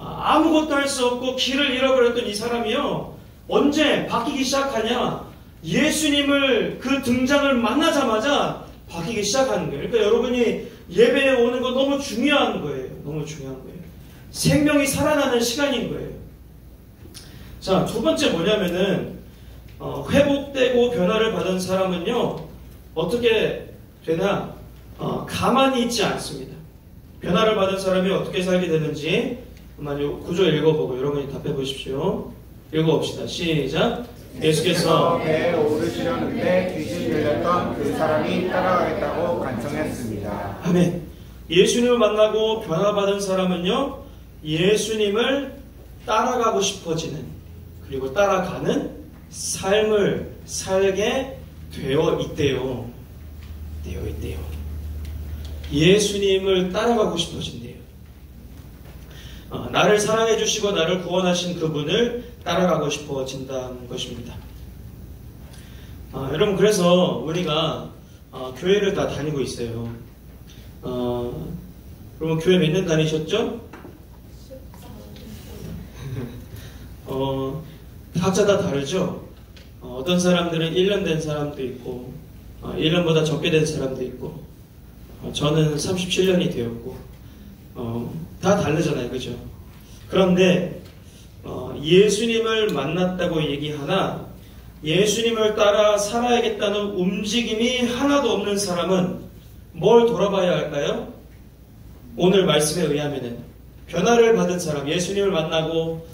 아무것도 할 수 없고 길을 잃어버렸던 이 사람이요, 언제 바뀌기 시작하냐? 예수님을 그 등장을 만나자마자 바뀌기 시작하는 거예요. 그러니까 여러분이 예배에 오는 거 너무 중요한 거예요. 너무 중요한 거예요. 생명이 살아나는 시간인 거예요. 자, 두 번째 뭐냐면은 회복되고 변화를 받은 사람은요, 어떻게 되나? 가만히 있지 않습니다. 변화를 받은 사람이 어떻게 살게 되는지 한번 구조 읽어보고 여러분이 답해 보십시오. 읽어봅시다. 시작. 예수께서 배에 오르시려는데 귀신 들렸던 그 사람이 따라가겠다고 간청했습니다. 아멘. 예수님을 만나고 변화받은 사람은요, 예수님을 따라가고 싶어지는, 그리고 따라가는 삶을 살게 되어 있대요. 예수님을 따라가고 싶어진대요. 나를 사랑해 주시고 나를 구원하신 그분을 따라가고 싶어진다는 것입니다. 여러분, 그래서 우리가 교회를 다 다니고 있어요. 여러분, 교회 몇 년 다니셨죠? 각자 다 다르죠? 어떤 사람들은 1년 된 사람도 있고 1년보다 적게 된 사람도 있고 저는 37년이 되었고 다 다르잖아요. 그죠? 그런데 예수님을 만났다고 얘기하나 예수님을 따라 살아야겠다는 움직임이 하나도 없는 사람은 뭘 돌아봐야 할까요? 오늘 말씀에 의하면은 변화를 받은 사람, 예수님을 만나고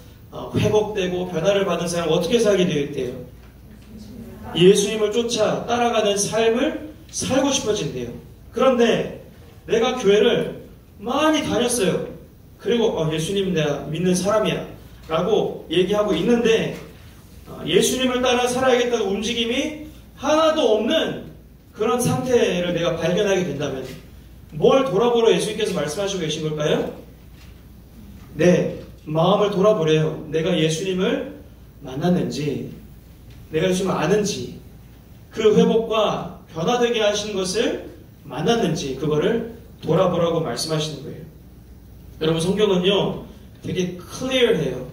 회복되고 변화를 받은 사람 어떻게 살게 되어 있대요? 예수님을 쫓아 따라가는 삶을 살고 싶어진대요. 그런데 내가 교회를 많이 다녔어요. 그리고 예수님 내가 믿는 사람이야 라고 얘기하고 있는데 예수님을 따라 살아야겠다는 움직임이 하나도 없는 그런 상태를 내가 발견하게 된다면 뭘 돌아보러 예수님께서 말씀하시고 계신 걸까요? 네, 마음을 돌아보래요. 내가 예수님을 만났는지, 내가 예수님을 아는지, 그 회복과 변화되게 하신 것을 만났는지 그거를 돌아보라고 말씀하시는 거예요. 여러분, 성경은요 되게 클리어해요.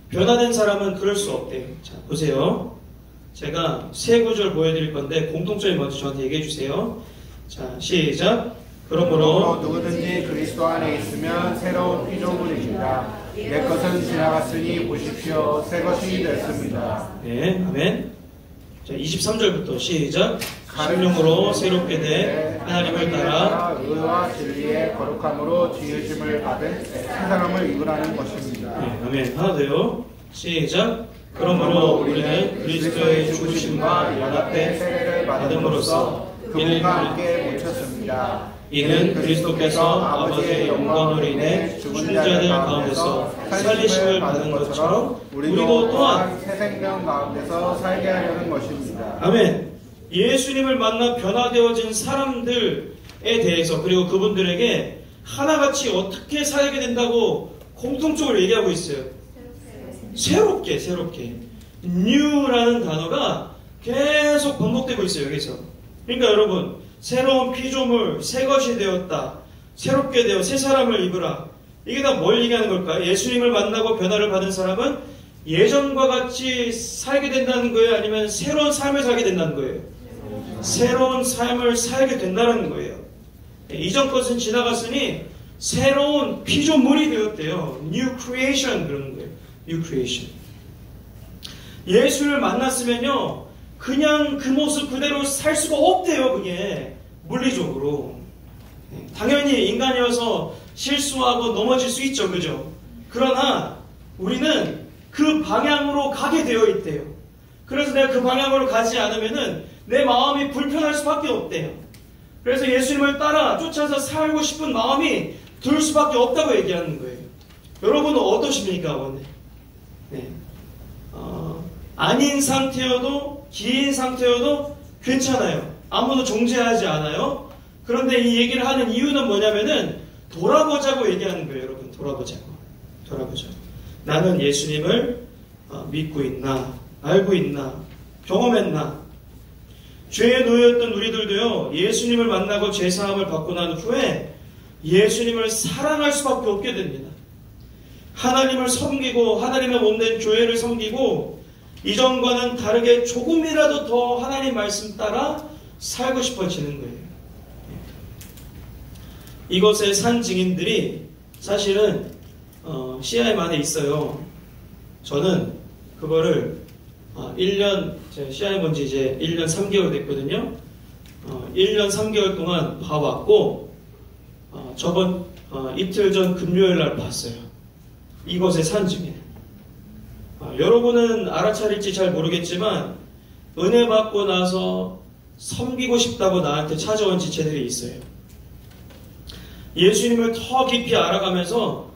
변화된 사람은 그럴 수 없대요. 자, 보세요. 제가 세 구절 보여드릴 건데 공통점이 뭔지 저한테 얘기해 주세요. 자, 시작. 그러므로 누구든지 그리스도 안에 있으면 새로운 피조물입니다. 옛 것은 지나갔으니 보십시오, 새 것이 됐습니다. 네, 아멘. 자, 23절부터 시작. 성령으로 새롭게 돼 하나님을 따라 의와 진리의 거룩함으로 지으심을 받은 새 사람을 입으라는 것입니다. 네, 아멘. 하나 더요. 시작. 그러므로 우리는 그리스도의 죽으심과 연합된 세례를 받음으로써 그분과 함께 묻혔습니다. 이는 그리스도께서 아버지의 영광으로 인해 죽은 자들 가운데서 살리심을 받은 것처럼 우리도 또한 새 생명 가운데서 살게 하려는 것입니다. 아멘. 예수님을 만나 변화되어진 사람들에 대해서 그리고 그분들에게 하나같이 어떻게 살게 된다고 공통적으로 얘기하고 있어요. 새롭게. new라는 단어가 계속 반복되고 있어요. 여기서. 그러니까 여러분, 새로운 피조물, 새 것이 되었다. 새롭게 되어 새 사람을 입으라. 이게 다 뭘 얘기하는 걸까요? 예수님을 만나고 변화를 받은 사람은 예전과 같이 살게 된다는 거예요? 아니면 새로운 삶을 살게 된다는 거예요? 새로운 삶을 살게 된다는 거예요. 이전 것은 지나갔으니 새로운 피조물이 되었대요. New creation 그러는 거예요. New creation. 예수를 만났으면요, 그냥 그 모습 그대로 살 수가 없대요. 그게 물리적으로. 당연히 인간이어서 실수하고 넘어질 수 있죠. 그죠? 그러나 우리는 그 방향으로 가게 되어 있대요. 그래서 내가 그 방향으로 가지 않으면은 내 마음이 불편할 수밖에 없대요. 그래서 예수님을 따라 쫓아서 살고 싶은 마음이 들 수밖에 없다고 얘기하는 거예요. 여러분은 어떠십니까? 오늘? 네. 아닌 상태여도, 기인 상태여도 괜찮아요. 아무도 정죄하지 않아요. 그런데 이 얘기를 하는 이유는 뭐냐면은 돌아보자고 얘기하는 거예요. 여러분, 돌아보자고. 나는 예수님을 믿고 있나, 알고 있나, 경험했나. 죄에 놓여있던 우리들도요, 예수님을 만나고 죄사함을 받고 난 후에 예수님을 사랑할 수밖에 없게 됩니다. 하나님을 섬기고 하나님의 몸된 교회를 섬기고 이전과는 다르게 조금이라도 더 하나님 말씀 따라 살고 싶어지는 거예요. 이것의 산 증인들이 사실은 CIM 안에 있어요. 저는 그거를 1년, CIM 온 지 이제 1년 3개월 됐거든요. 1년 3개월 동안 봐왔고 저번 이틀 전 금요일 날 봤어요. 이것의 산 증인. 여러분은 알아차릴지 잘 모르겠지만 은혜 받고 나서 섬기고 싶다고 나한테 찾아온 지체들이 있어요. 예수님을 더 깊이 알아가면서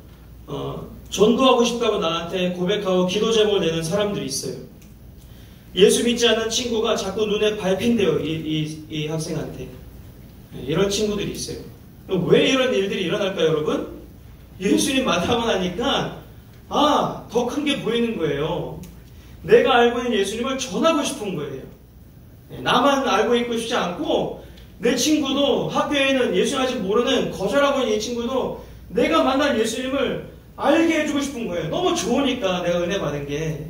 전도하고 싶다고 나한테 고백하고 기도 제목을 내는 사람들이 있어요. 예수 믿지 않는 친구가 자꾸 눈에 밟힌대요. 이 학생한테. 이런 친구들이 있어요. 왜 이런 일들이 일어날까요, 여러분? 예수님 만나고 나니까 더 큰 게 보이는 거예요. 내가 알고 있는 예수님을 전하고 싶은 거예요. 나만 알고 있고 싶지 않고 내 친구도, 학교에 있는 예수님 아직 모르는 거절하고 있는 이 친구도 내가 만난 예수님을 알게 해주고 싶은 거예요. 너무 좋으니까 내가 은혜 받은 게.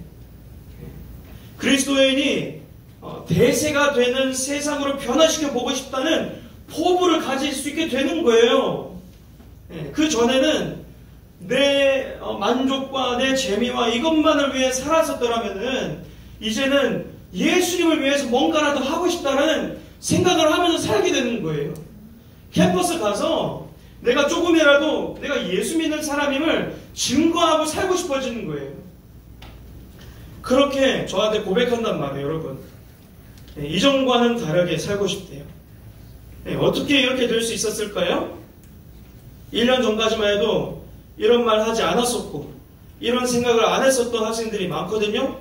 그리스도인이 대세가 되는 세상으로 변화시켜 보고 싶다는 포부를 가질 수 있게 되는 거예요. 그 전에는 내 만족과 내 재미와 이것만을 위해 살았었더라면은 이제는 예수님을 위해서 뭔가라도 하고 싶다는 생각을 하면서 살게 되는 거예요. 캠퍼스 가서 내가 조금이라도 내가 예수 믿는 사람임을 증거하고 살고 싶어지는 거예요. 그렇게 저한테 고백한단 말이에요, 여러분. 이전과는 다르게 살고 싶대요. 어떻게 이렇게 될 수 있었을까요? 1년 전까지만 해도 이런 말 하지 않았었고 이런 생각을 안 했었던 학생들이 많거든요.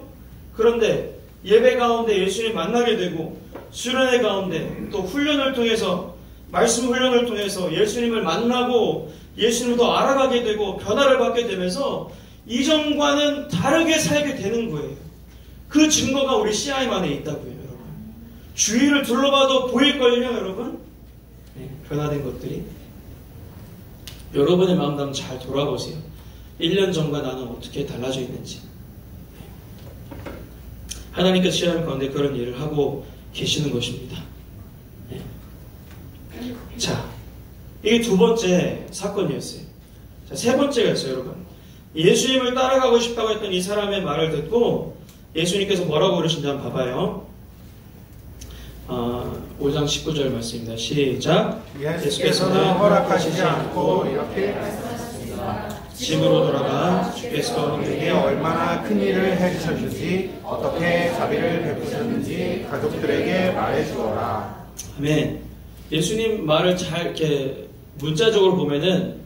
그런데 예배 가운데 예수님 만나게 되고 수련회 가운데 또 훈련을 통해서 말씀 훈련을 통해서 예수님을 만나고 예수님을 더 알아가게 되고 변화를 받게 되면서 이전과는 다르게 살게 되는 거예요. 그 증거가 우리 CIM 안에 있다고요, 여러분. 주위를 둘러봐도 보일걸요, 여러분? 변화된 것들이. 여러분의 마음도 한번 잘 돌아보세요. 1년 전과 나는 어떻게 달라져 있는지. 하나님께서 CIM 가운데 그런 일을 하고 계시는 것입니다. 자, 이게 두 번째 사건이었어요. 자, 세 번째가 있어요, 여러분. 예수님을 따라가고 싶다고 했던 이 사람의 말을 듣고 예수님께서 뭐라고 그러신지 한번 봐봐요. 5장 19절 말씀입니다. 시작. 예수께서는 허락하시지 않고 이렇게 말씀하셨습니다. 집으로 돌아가 주께서 우리에게 얼마나 큰 일을 해주셨는지 어떻게 자비를 베푸셨는지 가족들에게 말해주어라. 아멘. 예수님 말을 잘 이렇게 문자적으로 보면은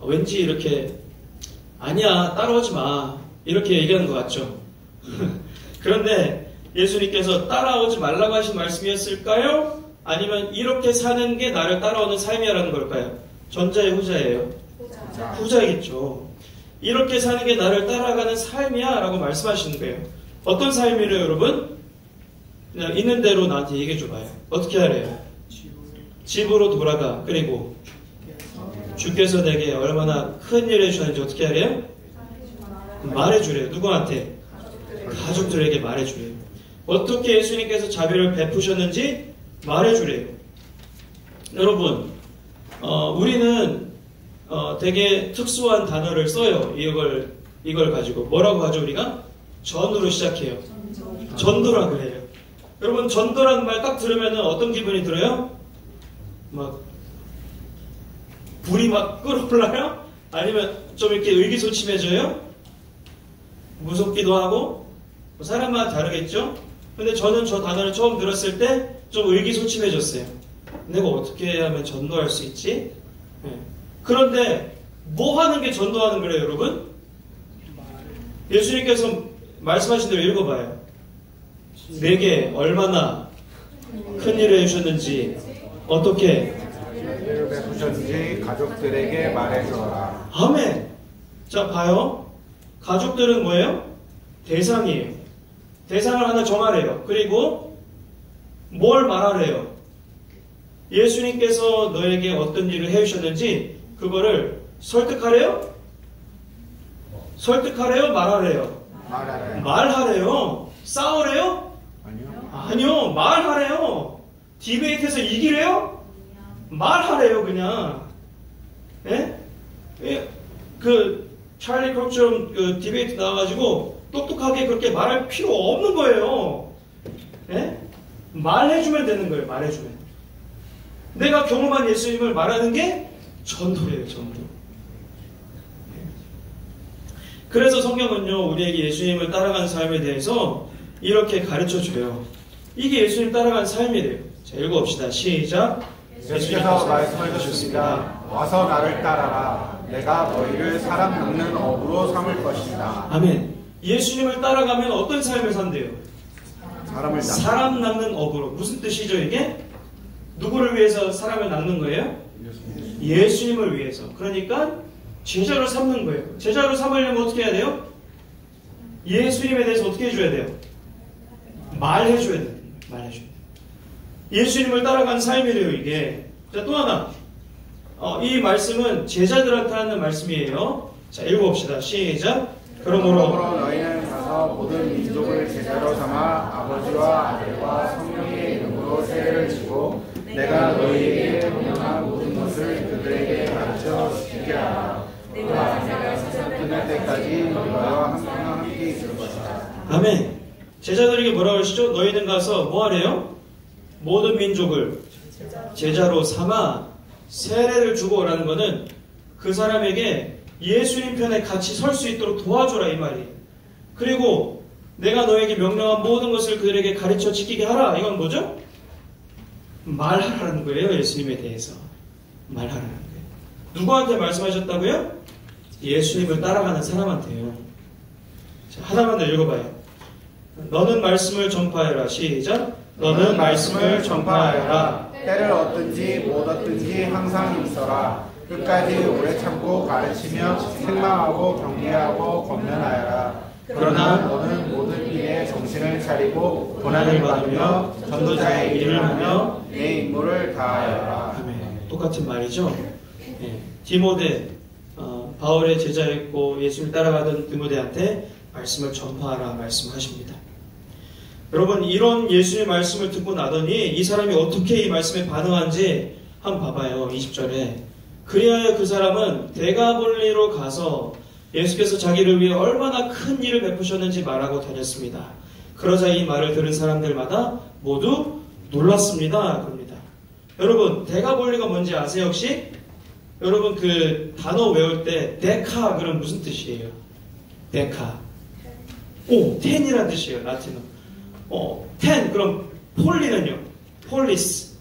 왠지 이렇게 아니야 따라오지 마 이렇게 얘기하는 것 같죠. 그런데 예수님께서 따라오지 말라고 하신 말씀이었을까요? 아니면 이렇게 사는 게 나를 따라오는 삶이라는 걸까요? 전자의 후자예요? 후자이겠죠. 이렇게 사는 게 나를 따라가는 삶이야 라고 말씀하시는 거예요. 어떤 삶이래요 여러분? 그냥 있는 대로 나한테 얘기해 줘봐요. 어떻게 하래요? 집으로 돌아가. 그리고 주께서 내게 얼마나 큰 일을 해주셨는지 어떻게 하래요? 말해주래요. 누구한테? 가족들에게 말해주래요. 어떻게 예수님께서 자비를 베푸셨는지 말해주래요. 여러분, 우리는 되게 특수한 단어를 써요. 이걸 가지고 뭐라고 하죠 우리가? 전으로 시작해요. 전도라 그래요. 여러분 전도라는 말 딱 들으면 어떤 기분이 들어요? 막 불이 막 끓어올라요? 아니면 좀 이렇게 의기소침해져요? 무섭기도 하고 사람마다 다르겠죠? 근데 저는 저 단어를 처음 들었을 때 좀 의기소침해졌어요. 내가 어떻게 하면 전도할 수 있지? 네. 그런데 뭐 하는 게 전도하는 거예요 여러분? 예수님께서 말씀하신 대로 읽어봐요. 내게 얼마나 큰 일을 해주셨는지 어떻게 베푸셨는지 가족들에게 말해줘라. 아멘. 자 봐요. 가족들은 뭐예요? 대상이에요. 대상을 하나 정하래요. 그리고 뭘 말하래요? 예수님께서 너에게 어떤 일을 해주셨는지 그거를 설득하래요? 설득하래요? 말하래요? 말하래요. 싸우래요? 아니요. 말하래요. 디베이트에서 이기래요? 말하래요 그냥. 예? 그 찰리 크록처럼 그 디베이트 나와가지고 똑똑하게 그렇게 말할 필요 없는 거예요. 예? 말해주면 되는 거예요. 말해주면. 내가 경험한 예수님을 말하는 게 전도예요. 전도. 그래서 성경은요 우리에게 예수님을 따라가는 삶에 대해서 이렇게 가르쳐줘요. 이게 예수님 따라가는 삶이래요. 자 읽어봅시다. 시작. 예수께서 말씀해 주셨습니다. 와서 나를 따라라. 내가 너희를 사람 낚는 어부로 삼을 것이다. 아멘. 예수님을 따라가면 어떤 삶을 산대요? 사람 낚는 어부로. 무슨 뜻이죠 이게? 누구를 위해서 사람을 낚는 거예요? 예수님을 위해서. 그러니까 제자로 삼는 거예요. 제자로 삼으려면 어떻게 해야 돼요? 예수님에 대해서 어떻게 해줘야 돼요? 말해줘야 돼요. 말해줘야 돼요. 예수님을 따라가는 삶이래요 이게. 자, 또 하나. 이 말씀은 제자들한테 하는 말씀이에요. 자, 읽어봅시다. 시작. 그러므로 너희는 가서 모든 민족을 제자로 삼아 아버지와 아들과 성령의 이름으로 세례를 지고 내가 너희에게 명령한 모든 것을 그들에게 가르쳐 주게 하라. 내가 세상을 끝날 때까지 너희와 항상 함께 있을 것이다. 아멘. 제자들에게 뭐라고 하시죠? 너희는 가서 뭐 하래요? 모든 민족을 제자로 삼아 세례를 주고 오라는 거는 그 사람에게 예수님 편에 같이 설 수 있도록 도와줘라 이 말이에요. 그리고 내가 너에게 명령한 모든 것을 그들에게 가르쳐 지키게 하라. 이건 뭐죠? 말하라는 거예요. 예수님에 대해서 말하라는 거예요. 누구한테 말씀하셨다고요? 예수님을 따라가는 사람한테요. 자, 하나만 더 읽어봐요. 너는 말씀을 전파하여라. 시작. 너는 말씀을 전파하여라. 때를 얻든지 못 얻든지 항상 있어라. 끝까지 오래 참고 가르치며 책망하고 격려하고 권면하여라. 그러나 너는 모든 일에 정신을 차리고 고난을 받으며 전도자의 일을 하며 내 임무를 다하여라. 아멘. 똑같은 말이죠. 네. 디모데 바울의 제자였고 예수를 따라가던 디모데한테 말씀을 전파하라 말씀하십니다. 여러분 이런 예수의 말씀을 듣고 나더니 이 사람이 어떻게 이 말씀에 반응한지 한번 봐봐요. 20절에 그리하여 그 사람은 데가볼리로 가서 예수께서 자기를 위해 얼마나 큰 일을 베푸셨는지 말하고 다녔습니다. 그러자 이 말을 들은 사람들마다 모두 놀랐습니다. 그럽니다. 여러분 데가볼리가 뭔지 아세요 혹시? 여러분 그 단어 외울 때 데카 그럼 무슨 뜻이에요? 데카. 오, 텐이라는 뜻이에요. 라틴어. 텐 그럼 폴리는요? 폴리스.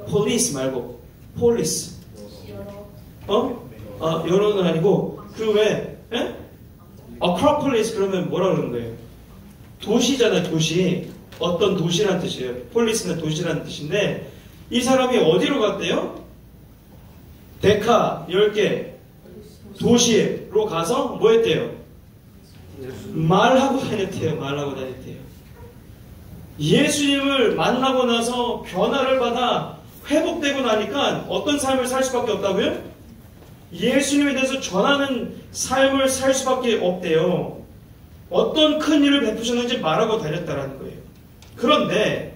police 말고 police. 여러는 아니고 그 왜? acropolis 그러면 뭐라 그러는 거예요? 도시잖아요, 도시. 어떤 도시란 뜻이에요. 폴리스는 도시라는 뜻인데 이 사람이 어디로 갔대요? 데카 10개 도시로 가서 뭐 했대요? 말하고 다녔대요. 말하고 다녔대요. 예수님을 만나고 나서 변화를 받아 회복되고 나니까 어떤 삶을 살 수밖에 없다고요? 예수님에 대해서 전하는 삶을 살 수밖에 없대요. 어떤 큰 일을 베푸셨는지 말하고 다녔다라는 거예요. 그런데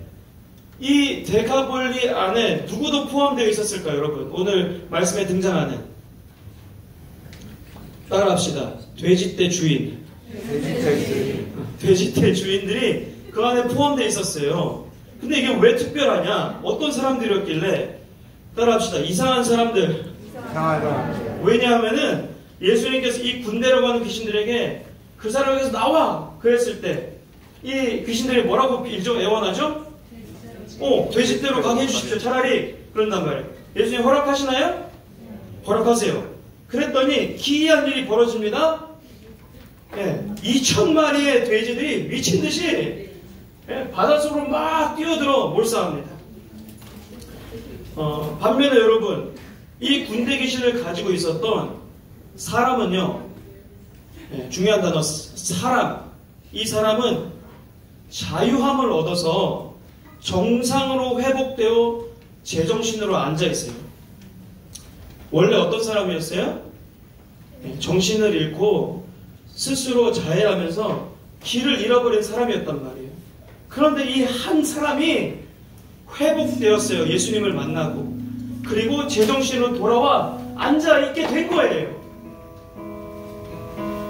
이 데카폴리 안에 누구도 포함되어 있었을까요, 여러분? 오늘 말씀에 등장하는 따라합시다. 돼지떼 주인. 돼지떼 주인들이 그 안에 포함되어 있었어요. 근데 이게 왜 특별하냐? 어떤 사람들이었길래 따라합시다. 이상한 사람들. 왜냐하면은 예수님께서 이 군대라고 하는 귀신들에게 그 사람에게서 나와! 그랬을 때 이 귀신들이 뭐라고 애원하죠? 돼지떼로 가게 해주십시오. 차라리 그런단 말이에요. 예수님 허락하시나요? 허락하세요. 그랬더니 기이한 일이 벌어집니다. 2,000마리의 돼지들이 미친듯이 바닷속으로 막 뛰어들어 몰사합니다. 반면에 여러분 이 군대 귀신을 가지고 있었던 사람은요, 중요한 단어 사람. 이 사람은 자유함을 얻어서 정상으로 회복되어 제정신으로 앉아 있어요. 원래 어떤 사람이었어요? 정신을 잃고 스스로 자해하면서 길을 잃어버린 사람이었단 말이에요. 그런데 이 한 사람이 회복되었어요. 예수님을 만나고. 그리고 제정신으로 돌아와 앉아있게 된 거예요.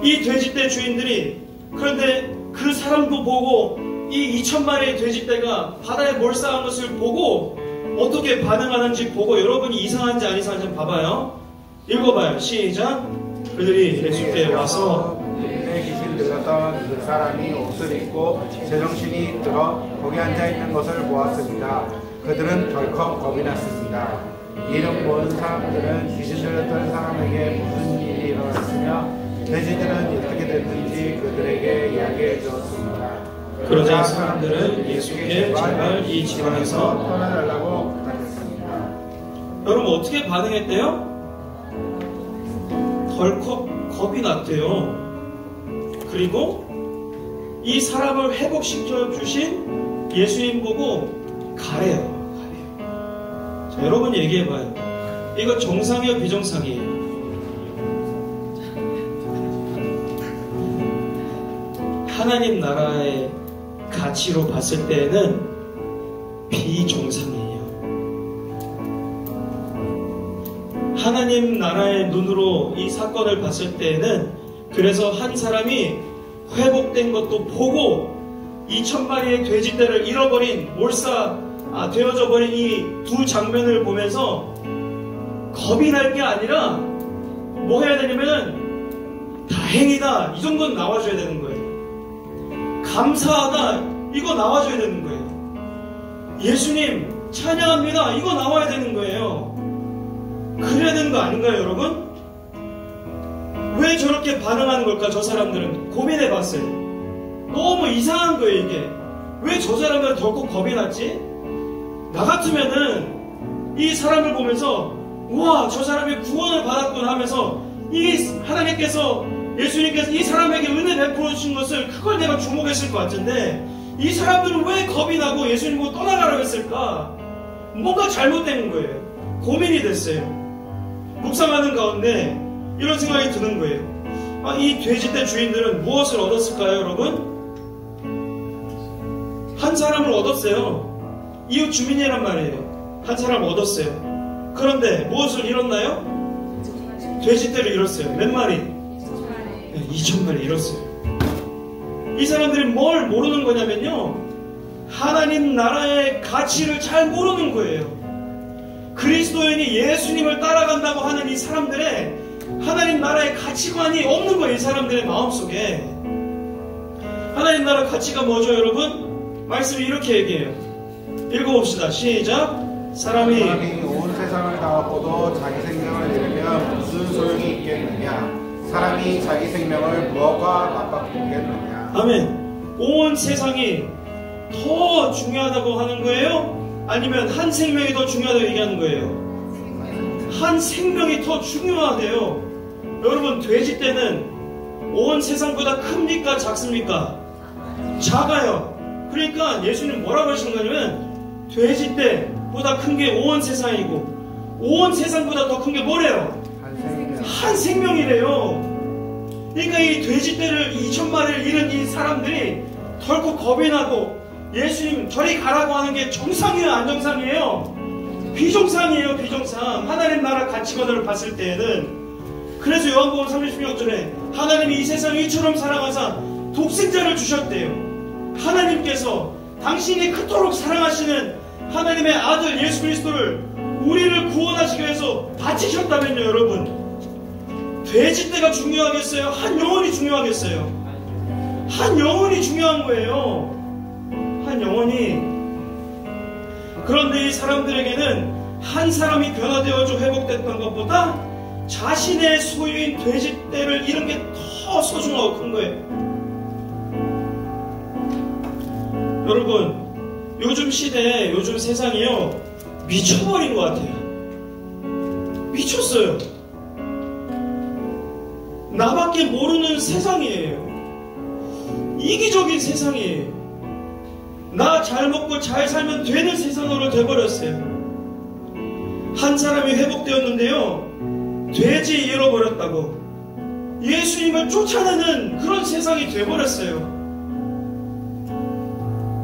이 돼지떼 주인들이 그런데 그 사람도 보고 이 2,000마리의 돼지떼가 바다에 몰사한 것을 보고 어떻게 반응하는지 보고 여러분이 이상한지 안 이상한지 한번 봐봐요. 읽어봐요. 시작. 그들이 예수께 와서 귀신 들었던 그 사람이 옷을 입고 제정신이 들어 거기 앉아있는 것을 보았습니다. 그들은 덜컥 겁이 났습니다. 이름 모든 사람들은 귀신 들렸던 사람에게 무슨 일이 일어났으며 돼지들은 어떻게 됐는지 그들에게 이야기해 주었습니다. 그러자 사람들은 예수께 제발 이 지방에서 떠나달라고 부탁했습니다. 여러분 어떻게 반응했대요? 덜컥 겁이 났대요. 그리고 이 사람을 회복시켜 주신 예수님 보고 가래요. 자, 여러분 얘기해봐요. 이거 정상이에요, 비정상이에요? 하나님 나라의 가치로 봤을 때는 비정상이에요. 하나님 나라의 눈으로 이 사건을 봤을 때는 그래서 한 사람이 회복된 것도 보고 2,000마리의 돼지떼를 잃어버린 되어져 버린 이 두 장면을 보면서 겁이 날 게 아니라 뭐 해야 되냐면은 다행이다 이 정도는 나와줘야 되는 거예요. 감사하다 이거 나와줘야 되는 거예요. 예수님 찬양합니다 이거 나와야 되는 거예요. 그래야 되는 거 아닌가요 여러분? 왜 저렇게 반응하는 걸까? 저 사람들은 고민해봤어요. 너무 이상한 거예요 이게. 왜 저 사람들은 덜컥 겁이 났지? 나 같으면은 이 사람을 보면서 우와 저 사람이 구원을 받았구나 하면서 이 하나님께서 예수님께서 이 사람에게 은혜 베풀어 주신 것을 그걸 내가 주목했을 것 같은데 이 사람들은 왜 겁이 나고 예수님 보고 떠나가라고 했을까? 뭔가 잘못된 거예요. 고민이 됐어요. 묵상하는 가운데 이런 생각이 드는 거예요. 이 돼지떼 주인들은 무엇을 얻었을까요 여러분? 한 사람을 얻었어요. 이웃 주민이란 말이에요. 한 사람을 얻었어요. 그런데 무엇을 잃었나요? 돼지떼를 잃었어요. 몇 마리? 2,000마리 잃었어요. 이 사람들이 뭘 모르는 거냐면요. 하나님 나라의 가치를 잘 모르는 거예요. 그리스도인이 예수님을 따라간다고 하는 이 사람들의 하나님 나라의 가치관이 없는 거예요. 이 사람들의 마음속에. 하나님 나라 가치가 뭐죠 여러분? 말씀이 이렇게 얘기해요. 읽어봅시다. 시작. 사람이 온 세상을 다 얻고도 자기 생명을 잃으면 무슨 소용이 있겠느냐? 사람이 자기 생명을 무엇과 맞바꾸겠느냐? 아멘. 온 세상이 더 중요하다고 하는 거예요? 아니면 한 생명이 더 중요하다고 얘기하는 거예요? 한 생명이 더 중요하대요. 여러분, 돼지떼는 온 세상보다 큽니까? 작습니까? 작아요. 그러니까 예수님 뭐라고 하시는 거냐면 돼지떼보다 큰 게 온 세상이고 온 세상보다 더 큰 게 뭐래요? 한 생명이래요. 그러니까 이 돼지떼를 2,000마리를 잃은 이 사람들이 덜컥 겁이 나고 예수님 저리 가라고 하는 게 정상이에요? 안 정상이에요? 비정상이에요. 비정상. 하나님 나라 가치관을 봤을 때에는. 그래서 요한복음 36절에 하나님이 이 세상을 이처럼 사랑하사 독생자를 주셨대요. 하나님께서 당신이 그토록 사랑하시는 하나님의 아들 예수 그리스도를 우리를 구원하시기 위해서 바치셨다면요. 여러분, 돼지떼가 중요하겠어요? 한 영혼이 중요하겠어요? 한 영혼이 중요한 거예요. 한 영혼이. 그런데 이 사람들에게는 한 사람이 변화되어져 회복됐던 것보다 자신의 소유인 돼지떼를 잃은 게 더 소중하고 큰 거예요. 여러분, 요즘 시대, 요즘 세상이요, 미쳐버린 것 같아요. 미쳤어요. 나밖에 모르는 세상이에요. 이기적인 세상이에요. 나 잘 먹고 잘 살면 되는 세상으로 돼버렸어요. 한 사람이 회복되었는데요, 돼지 잃어버렸다고 예수님을 쫓아내는 그런 세상이 돼버렸어요.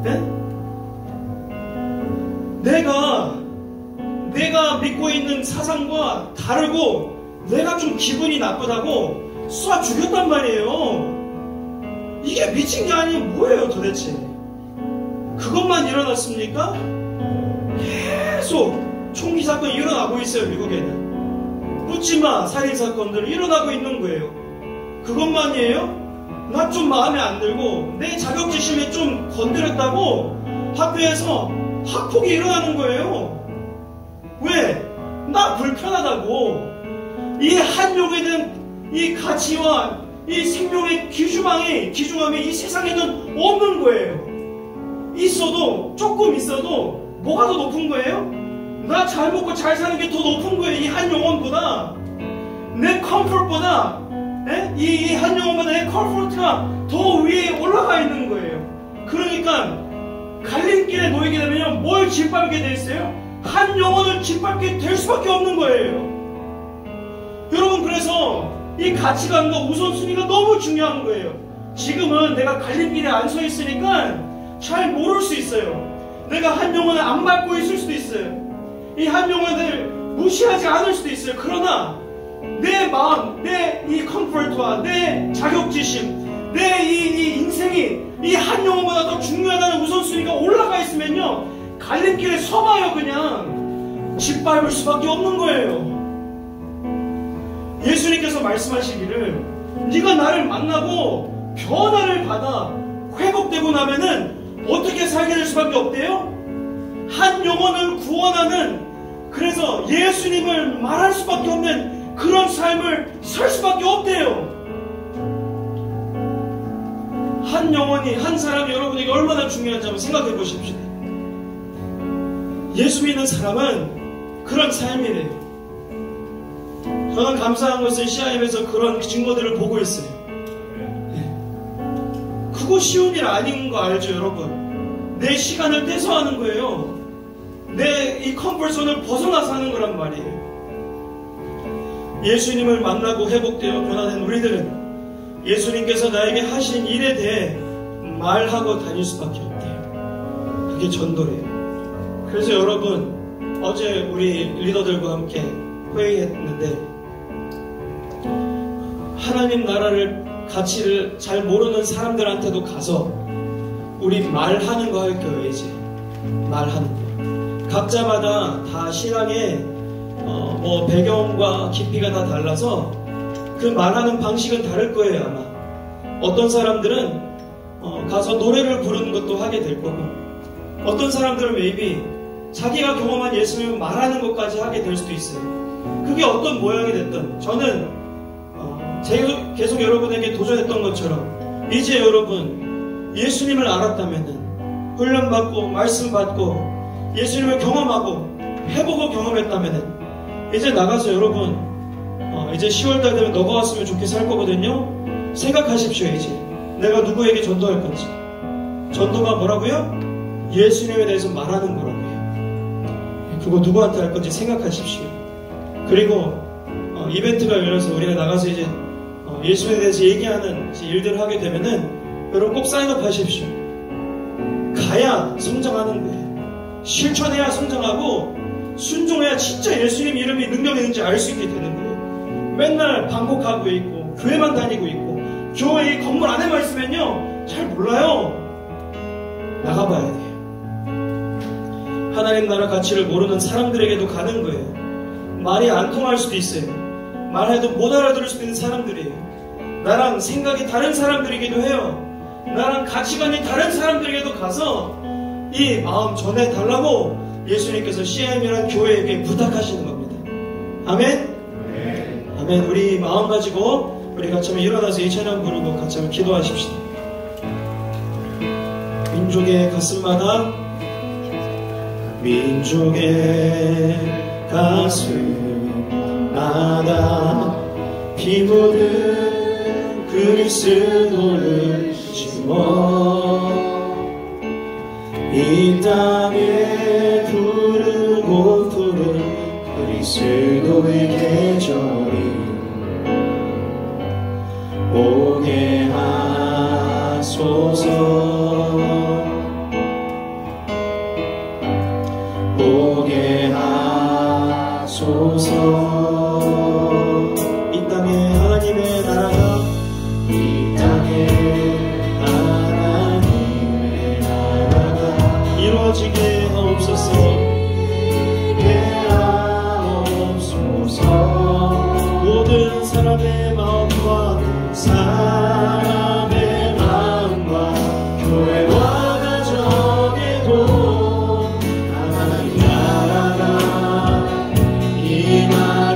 네? 내가 믿고 있는 사상과 다르고 내가 좀 기분이 나쁘다고 쏴 죽였단 말이에요. 이게 미친 게 아니고 뭐예요 도대체? 그것만 일어났습니까? 계속 총기 사건이 일어나고 있어요. 미국에는 묻지마 살인사건들이 일어나고 있는 거예요. 그것만이에요? 나 좀 마음에 안 들고 내 자격지심에 좀 건드렸다고 학교에서 학폭이 일어나는 거예요. 왜? 나 불편하다고. 이 한 영에 대한 이 가치와 이 생명의 귀중함이 이 세상에는 없는 거예요. 있어도, 조금 있어도 뭐가 더 높은 거예요? 나 잘 먹고 잘 사는 게 더 높은 거예요. 이 한 영혼보다. 내 컴포트보다, 이 한 영혼보다 내 컴포트가 더 위에 올라가 있는 거예요. 그러니까 갈림길에 놓이게 되면 뭘 짓밟게 돼 있어요? 한 영혼을 짓밟게 될 수밖에 없는 거예요. 여러분, 그래서 이 가치관과 우선순위가 너무 중요한 거예요. 지금은 내가 갈림길에 안 서 있으니까 잘 모를 수 있어요. 내가 한 영혼을 안 밟고 있을 수도 있어요. 이 한 영혼을 무시하지 않을 수도 있어요. 그러나 내 마음, 내 이 컴포트와 내 자격지심, 내 이 인생이 이 한 영혼보다 더 중요하다는 우선순위가 올라가 있으면요, 갈림길에 서봐요. 그냥 짓밟을 수밖에 없는 거예요. 예수님께서 말씀하시기를 네가 나를 만나고 변화를 받아 회복되고 나면은 어떻게 살게 될 수밖에 없대요? 한 영혼을 구원하는, 그래서 예수님을 말할 수밖에 없는 그런 삶을 살 수밖에 없대요. 한 영혼이, 한 사람이 여러분에게 얼마나 중요한지 한번 생각해 보십시오. 예수 믿는 사람은 그런 삶이래요. 저는 감사한 것은 CIM에서 그런 증거들을 보고 있어요. 그거 쉬운 일 아닌 거 알죠, 여러분? 내 시간을 떼서 하는 거예요. 내 이 컴포트존을 벗어나서 하는 거란 말이에요. 예수님을 만나고 회복되어 변화된 우리들은 예수님께서 나에게 하신 일에 대해 말하고 다닐 수밖에 없대요. 그게 전도래요. 그래서 여러분, 어제 우리 리더들과 함께 회의했는데, 하나님 나라를 가치를 잘 모르는 사람들한테도 가서 우리 말하는 거 할 거예요. 이제 말하는 거. 각자마다 다 신앙의 뭐 배경과 깊이가 다 달라서 그 말하는 방식은 다를 거예요. 아마 어떤 사람들은 가서 노래를 부르는 것도 하게 될 거고, 어떤 사람들은 maybe 자기가 경험한 예수님을 말하는 것까지 하게 될 수도 있어요. 그게 어떤 모양이 됐든 저는 계속 여러분에게 도전했던 것처럼 이제 여러분 예수님을 알았다면은 훈련받고 말씀받고 예수님을 경험하고 해보고 경험했다면은 이제 나가서 여러분 이제 10월달 되면 너가 왔으면 좋겠어 할 거거든요. 생각하십시오. 이제 내가 누구에게 전도할 건지. 전도가 뭐라고요? 예수님에 대해서 말하는 거라고요. 그거 누구한테 할 건지 생각하십시오. 그리고 이벤트가 열려서 우리가 나가서 이제 예수님에 대해서 얘기하는 일들을 하게 되면은 여러분 꼭 사인업 하십시오. 가야 성장하는 거예요. 실천해야 성장하고 순종해야 진짜 예수님 이름이 능력 있는지 알 수 있게 되는 거예요. 맨날 반복하고 있고 교회만 다니고 있고 교회 이 건물 안에만 있으면요 잘 몰라요. 나가봐야 돼요. 하나님 나라 가치를 모르는 사람들에게도 가는 거예요. 말이 안 통할 수도 있어요. 말해도 못 알아들을 수도 있는 사람들이에요. 나랑 생각이 다른 사람들이기도 해요. 나랑 가치관이 다른 사람들에게도 가서 이 마음 전해달라고 예수님께서 CM이라는 교회에게 부탁하시는 겁니다. 아멘? 아멘. 우리 마음 가지고 우리 같이 한번 일어나서 이 찬양 부르고 같이 한번 기도하십시다. 민족의 가슴마다 민족의 가슴마다 피 묻은 그리스도를 심어 이 땅에 부르고 부른 그리스도의 계절이 오게 하소서 오게 하소서. 이 땅에 하나님의 나라가 이 땅에 하나님의 나라가 이루어지게 하옵소서. 하옵소서. 모든 사람의 마음과 사람의 마음과 교회와 가정에도 하나님 나라가 임하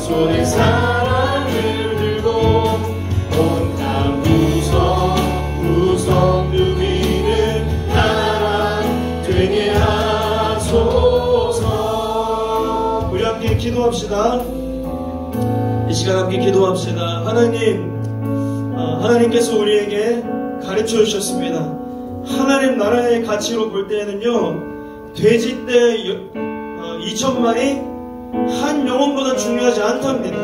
손에 사랑을 들고 온땅 구성 누비는 나라 되게 하소서. 우리 함께 기도합시다. 이 시간 함께 기도합시다. 하나님께서 우리에게 가르쳐 주셨습니다. 하나님 나라의 가치로 볼 때에는요, 돼지떼 2,000마리 한 영혼보다 중요하지 않답니다.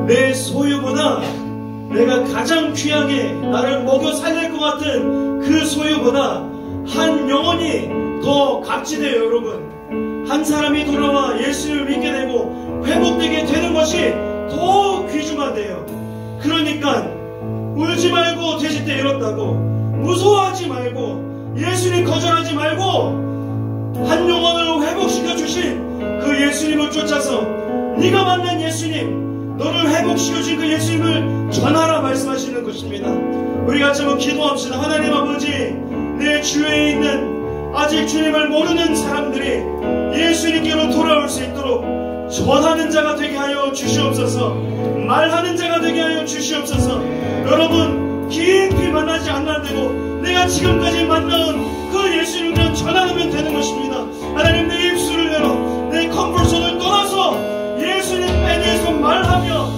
내 소유보다, 내가 가장 귀하게 나를 먹여 살릴 것 같은 그 소유보다 한 영혼이 더 값지대요. 여러분, 한 사람이 돌아와 예수를 믿게 되고 회복되게 되는 것이 더 귀중하대요. 그러니까 울지 말고 돼지떼 잃었다고, 무서워하지 말고, 예수님 거절하지 말고, 한 영혼을 회복시켜 주신 그 예수님을 쫓아서 네가 만난 예수님, 너를 회복시켜 준 그 예수님을 전하라 말씀하시는 것입니다. 우리 같이 한번 기도합시다. 하나님 아버지, 내 주위에 있는 아직 주님을 모르는 사람들이 예수님께로 돌아올 수 있도록 전하는 자가 되게 하여 주시옵소서. 말하는 자가 되게 하여 주시옵소서. 여러분, 깊이 만나지 않아도 되고 내가 지금까지 만나온 그 예수님을 그냥 전하면 되는 것입니다. 하나님, 내 입술을 열어 내 컴포트존을 떠나서 예수님에 대해서 말하며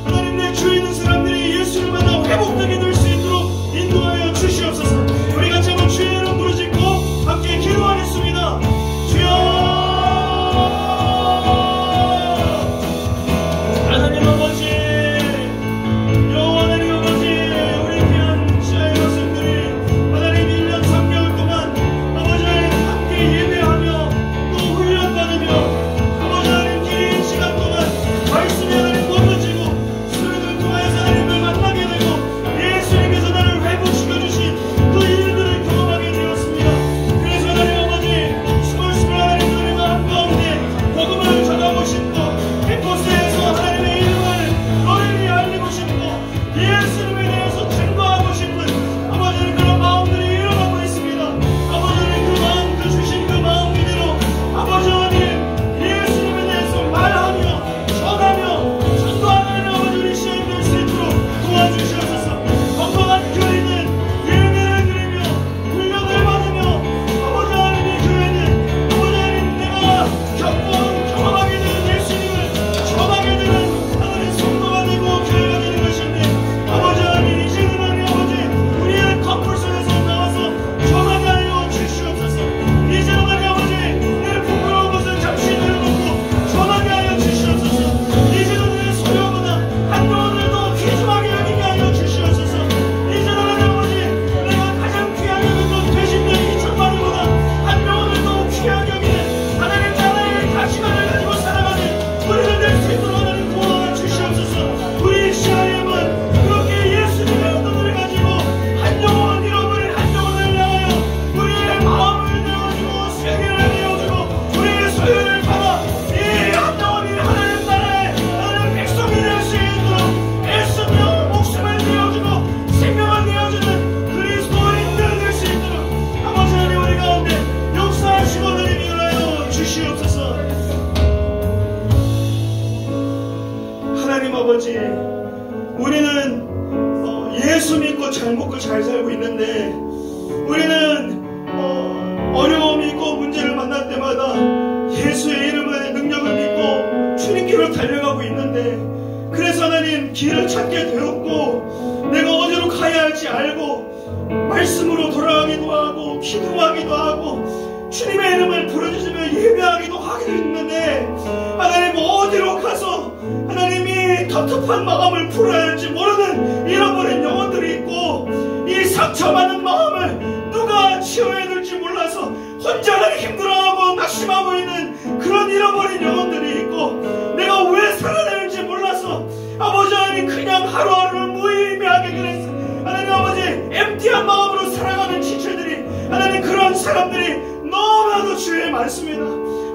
하나님, 내 주위에 있는 사람들이 예수를 만나 회복되게 될 수 있도록 인도하여 주시옵소서. 우리 같이 한번 주의 이름 부르짖고 함께 기도하겠습니다. 주여, 하나님 아버지, 하나님 아버지, 우리 귀한 시아의 것들이 하나님 1년 3개월 동안 아버지 하나님 함께 예배하며 또 훈련받으며 아버지 하나님 긴 시간 동안 말씀이 하나님 걷어지고 수련을 통하여서 하나님을 만나게 되고 예수님께서 나를 회복시켜주신 그 일들을 경험하게 되었습니다. 그래서 하나님 아버지, 스물스물 하나님들과 한가운데 복음을 전하고 싶고 캠퍼스에서 하나님의 이름을 널리 알리고 싶고 예수님에 대해서 증거하고 싶은 아버지 하나님 그런 마음들이 일어나고 있습니다. 아버지 하나님 그 마음, 그 주신 그 마음 그대로 아버지 하나님 예수님에 대해서 말하며 전하며 전도하는 아버지 우리 시간이 될 수 있도록 도와주시옵소서. 건강한 교회는 예배를 드리며 훈련을 받으며 아버지 하나님 이 교회는 아버지 하나님 내가 경험하게 되는 예수님을 전하게 되는 하나님 성도가 되고 교회가 되는 것인데 아버지 하나님 이제는 하나님 아버지 우리의 컴플속에서 나와서 전하게 하여 주시옵소서. 이제는 하나님 아버지 내 부끄러운 것을 잠시 내려놓고 전하게 하여 주시옵소서. 이제는 내 소유보다 한 영혼을 더 귀중하게 여기게 하여 주시옵소서. 이제는 하나님 아버지 내가 가장 귀하게 여기는 돼지떼 2,000마리보다 한 영혼을 더 귀하게 여기는 하나님 나라의 가치관을 가지고 살아가는 우리를 낼 수 있도록 하나님 도와 주시옵소서. 우리 시아임은 그렇게 예수님의 의도를 가지고 한 영혼 잃어버린 한 영혼을 향하여 우리의 마음을 내어주고 세계를 내어주고 우리의 소유를 받아 이 한 영혼이 하나님 나라의 하나님 백성이 될 수 있도록 애쓰며 목숨을 내어주고 생명을 내어주는 그리스도인들 될 수 있도록 아버지 하나님 우리 가운데 역사하시고 하나님 일하여 주시옵소서. 하나님 아버지, 우리는 예수 믿고 잘 먹고 잘 살고 있는데 우리는 어려움이 있고 문제를 만날 때마다 예수의 이름의 능력을 믿고 주님께로 달려가고 있는데 그래서 하나님 길을 찾게 되었고 내가 어디로 가야 할지 알고 말씀으로 돌아가기도 하고 기도하기도 하고 주님의 이름을 부르짖으며 예배하기도 하게 됐는데 하나님 어디로 가서 하나님이 답답한 마음을 풀어야 할지 모르는 잃어버린 영혼들이 있고 이 상처받은 마음을 누가 치워야 될지 몰라서 혼자 하나님 힘들어하고 낙심하고 있는 그런 잃어버린 영혼들이 있고 내가 왜 살아야 될지 몰라서 아버지 하나님 그냥 하루하루를 무의미하게 그랬어 하나님 아버지 엠티한 마음으로 살아가는 지체들이 하나님 그런 사람들이 너무나도 주위에 많습니다.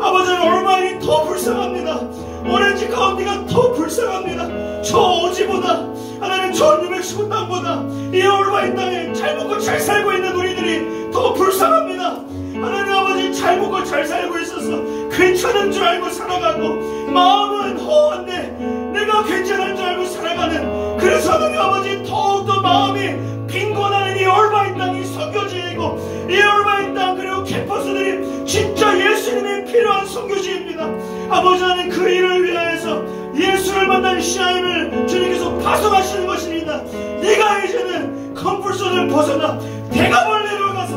아버지는 얼마나 더 불쌍합니다. 오렌지 카운티가 더 불쌍합니다. 저 오지보다 하나님 저 뉴멕시코 땅보다 이 올바인 땅에 잘 먹고 잘 살고 있는 우리들이 더 불쌍합니다. 하나님 아버지 잘 먹고 잘 살고 있어서 괜찮은 줄 알고 살아가고 마음은 허한데 내가 괜찮은 줄 알고 살아가는, 그래서 하나님 아버지 더욱더 마음이 빈곤하는 이 얼바인 땅이 선교지이고, 이 얼바인 땅 그리고 캠퍼스들이 진짜 예수님이 필요한 선교지입니다. 아버지 하나님, 그 일을 위하여서 예수를 만난 CIM을 주님께서 파송하시는 것입니다. 네가 이제는 컴플존을 벗어나 대가벌레로 가서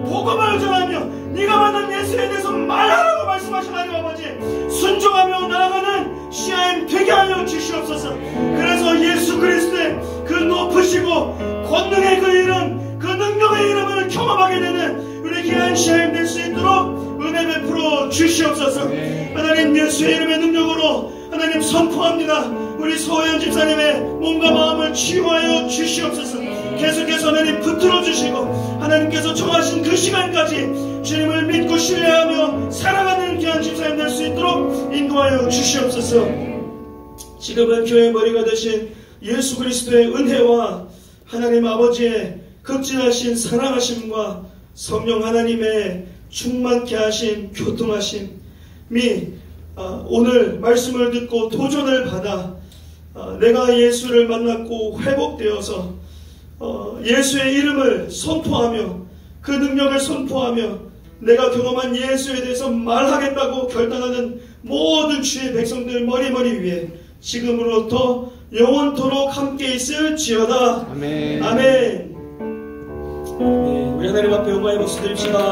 복음을 전하며 네가 만난 예수에 대해서 말하라고 말씀하신 하나님 아버지, 순종하며 나아가는 CIM 되게 하여 주시옵소서. 그래서 예수 그리스도의 그 높으시고 권능의 그 이름, 그 능력의 이름을 경험하게 되는 우리 귀한 CIM 될 수 있도록 은혜 베풀어 주시옵소서. 하나님, 예수의 이름의 능력으로 하나님 선포합니다. 우리 서호연 집사님의 몸과 마음을 치유하여 주시옵소서. 계속해서 하나님 붙들어 주시고 하나님께서 정하신 그 시간까지 주님을 믿고 신뢰하며 살아가는 귀한 집사님 될 수 있도록 인도하여 주시옵소서. 지금은 교회의 머리가 되신 예수 그리스도의 은혜와 하나님 아버지의 극진하신 사랑하심과 성령 하나님의 충만케 하신 교통하심이 오늘 말씀을 듣고 도전을 받아 내가 예수를 만났고 회복되어서 예수의 이름을 선포하며 그 능력을 선포하며 내가 경험한 예수에 대해서 말하겠다고 결단하는 모든 주의 백성들 머리 위에 지금으로부터 영원토록 함께 있을지어다. 아멘. 아멘. 네, 우리 하나님 앞에 영광의 박수 드립시다.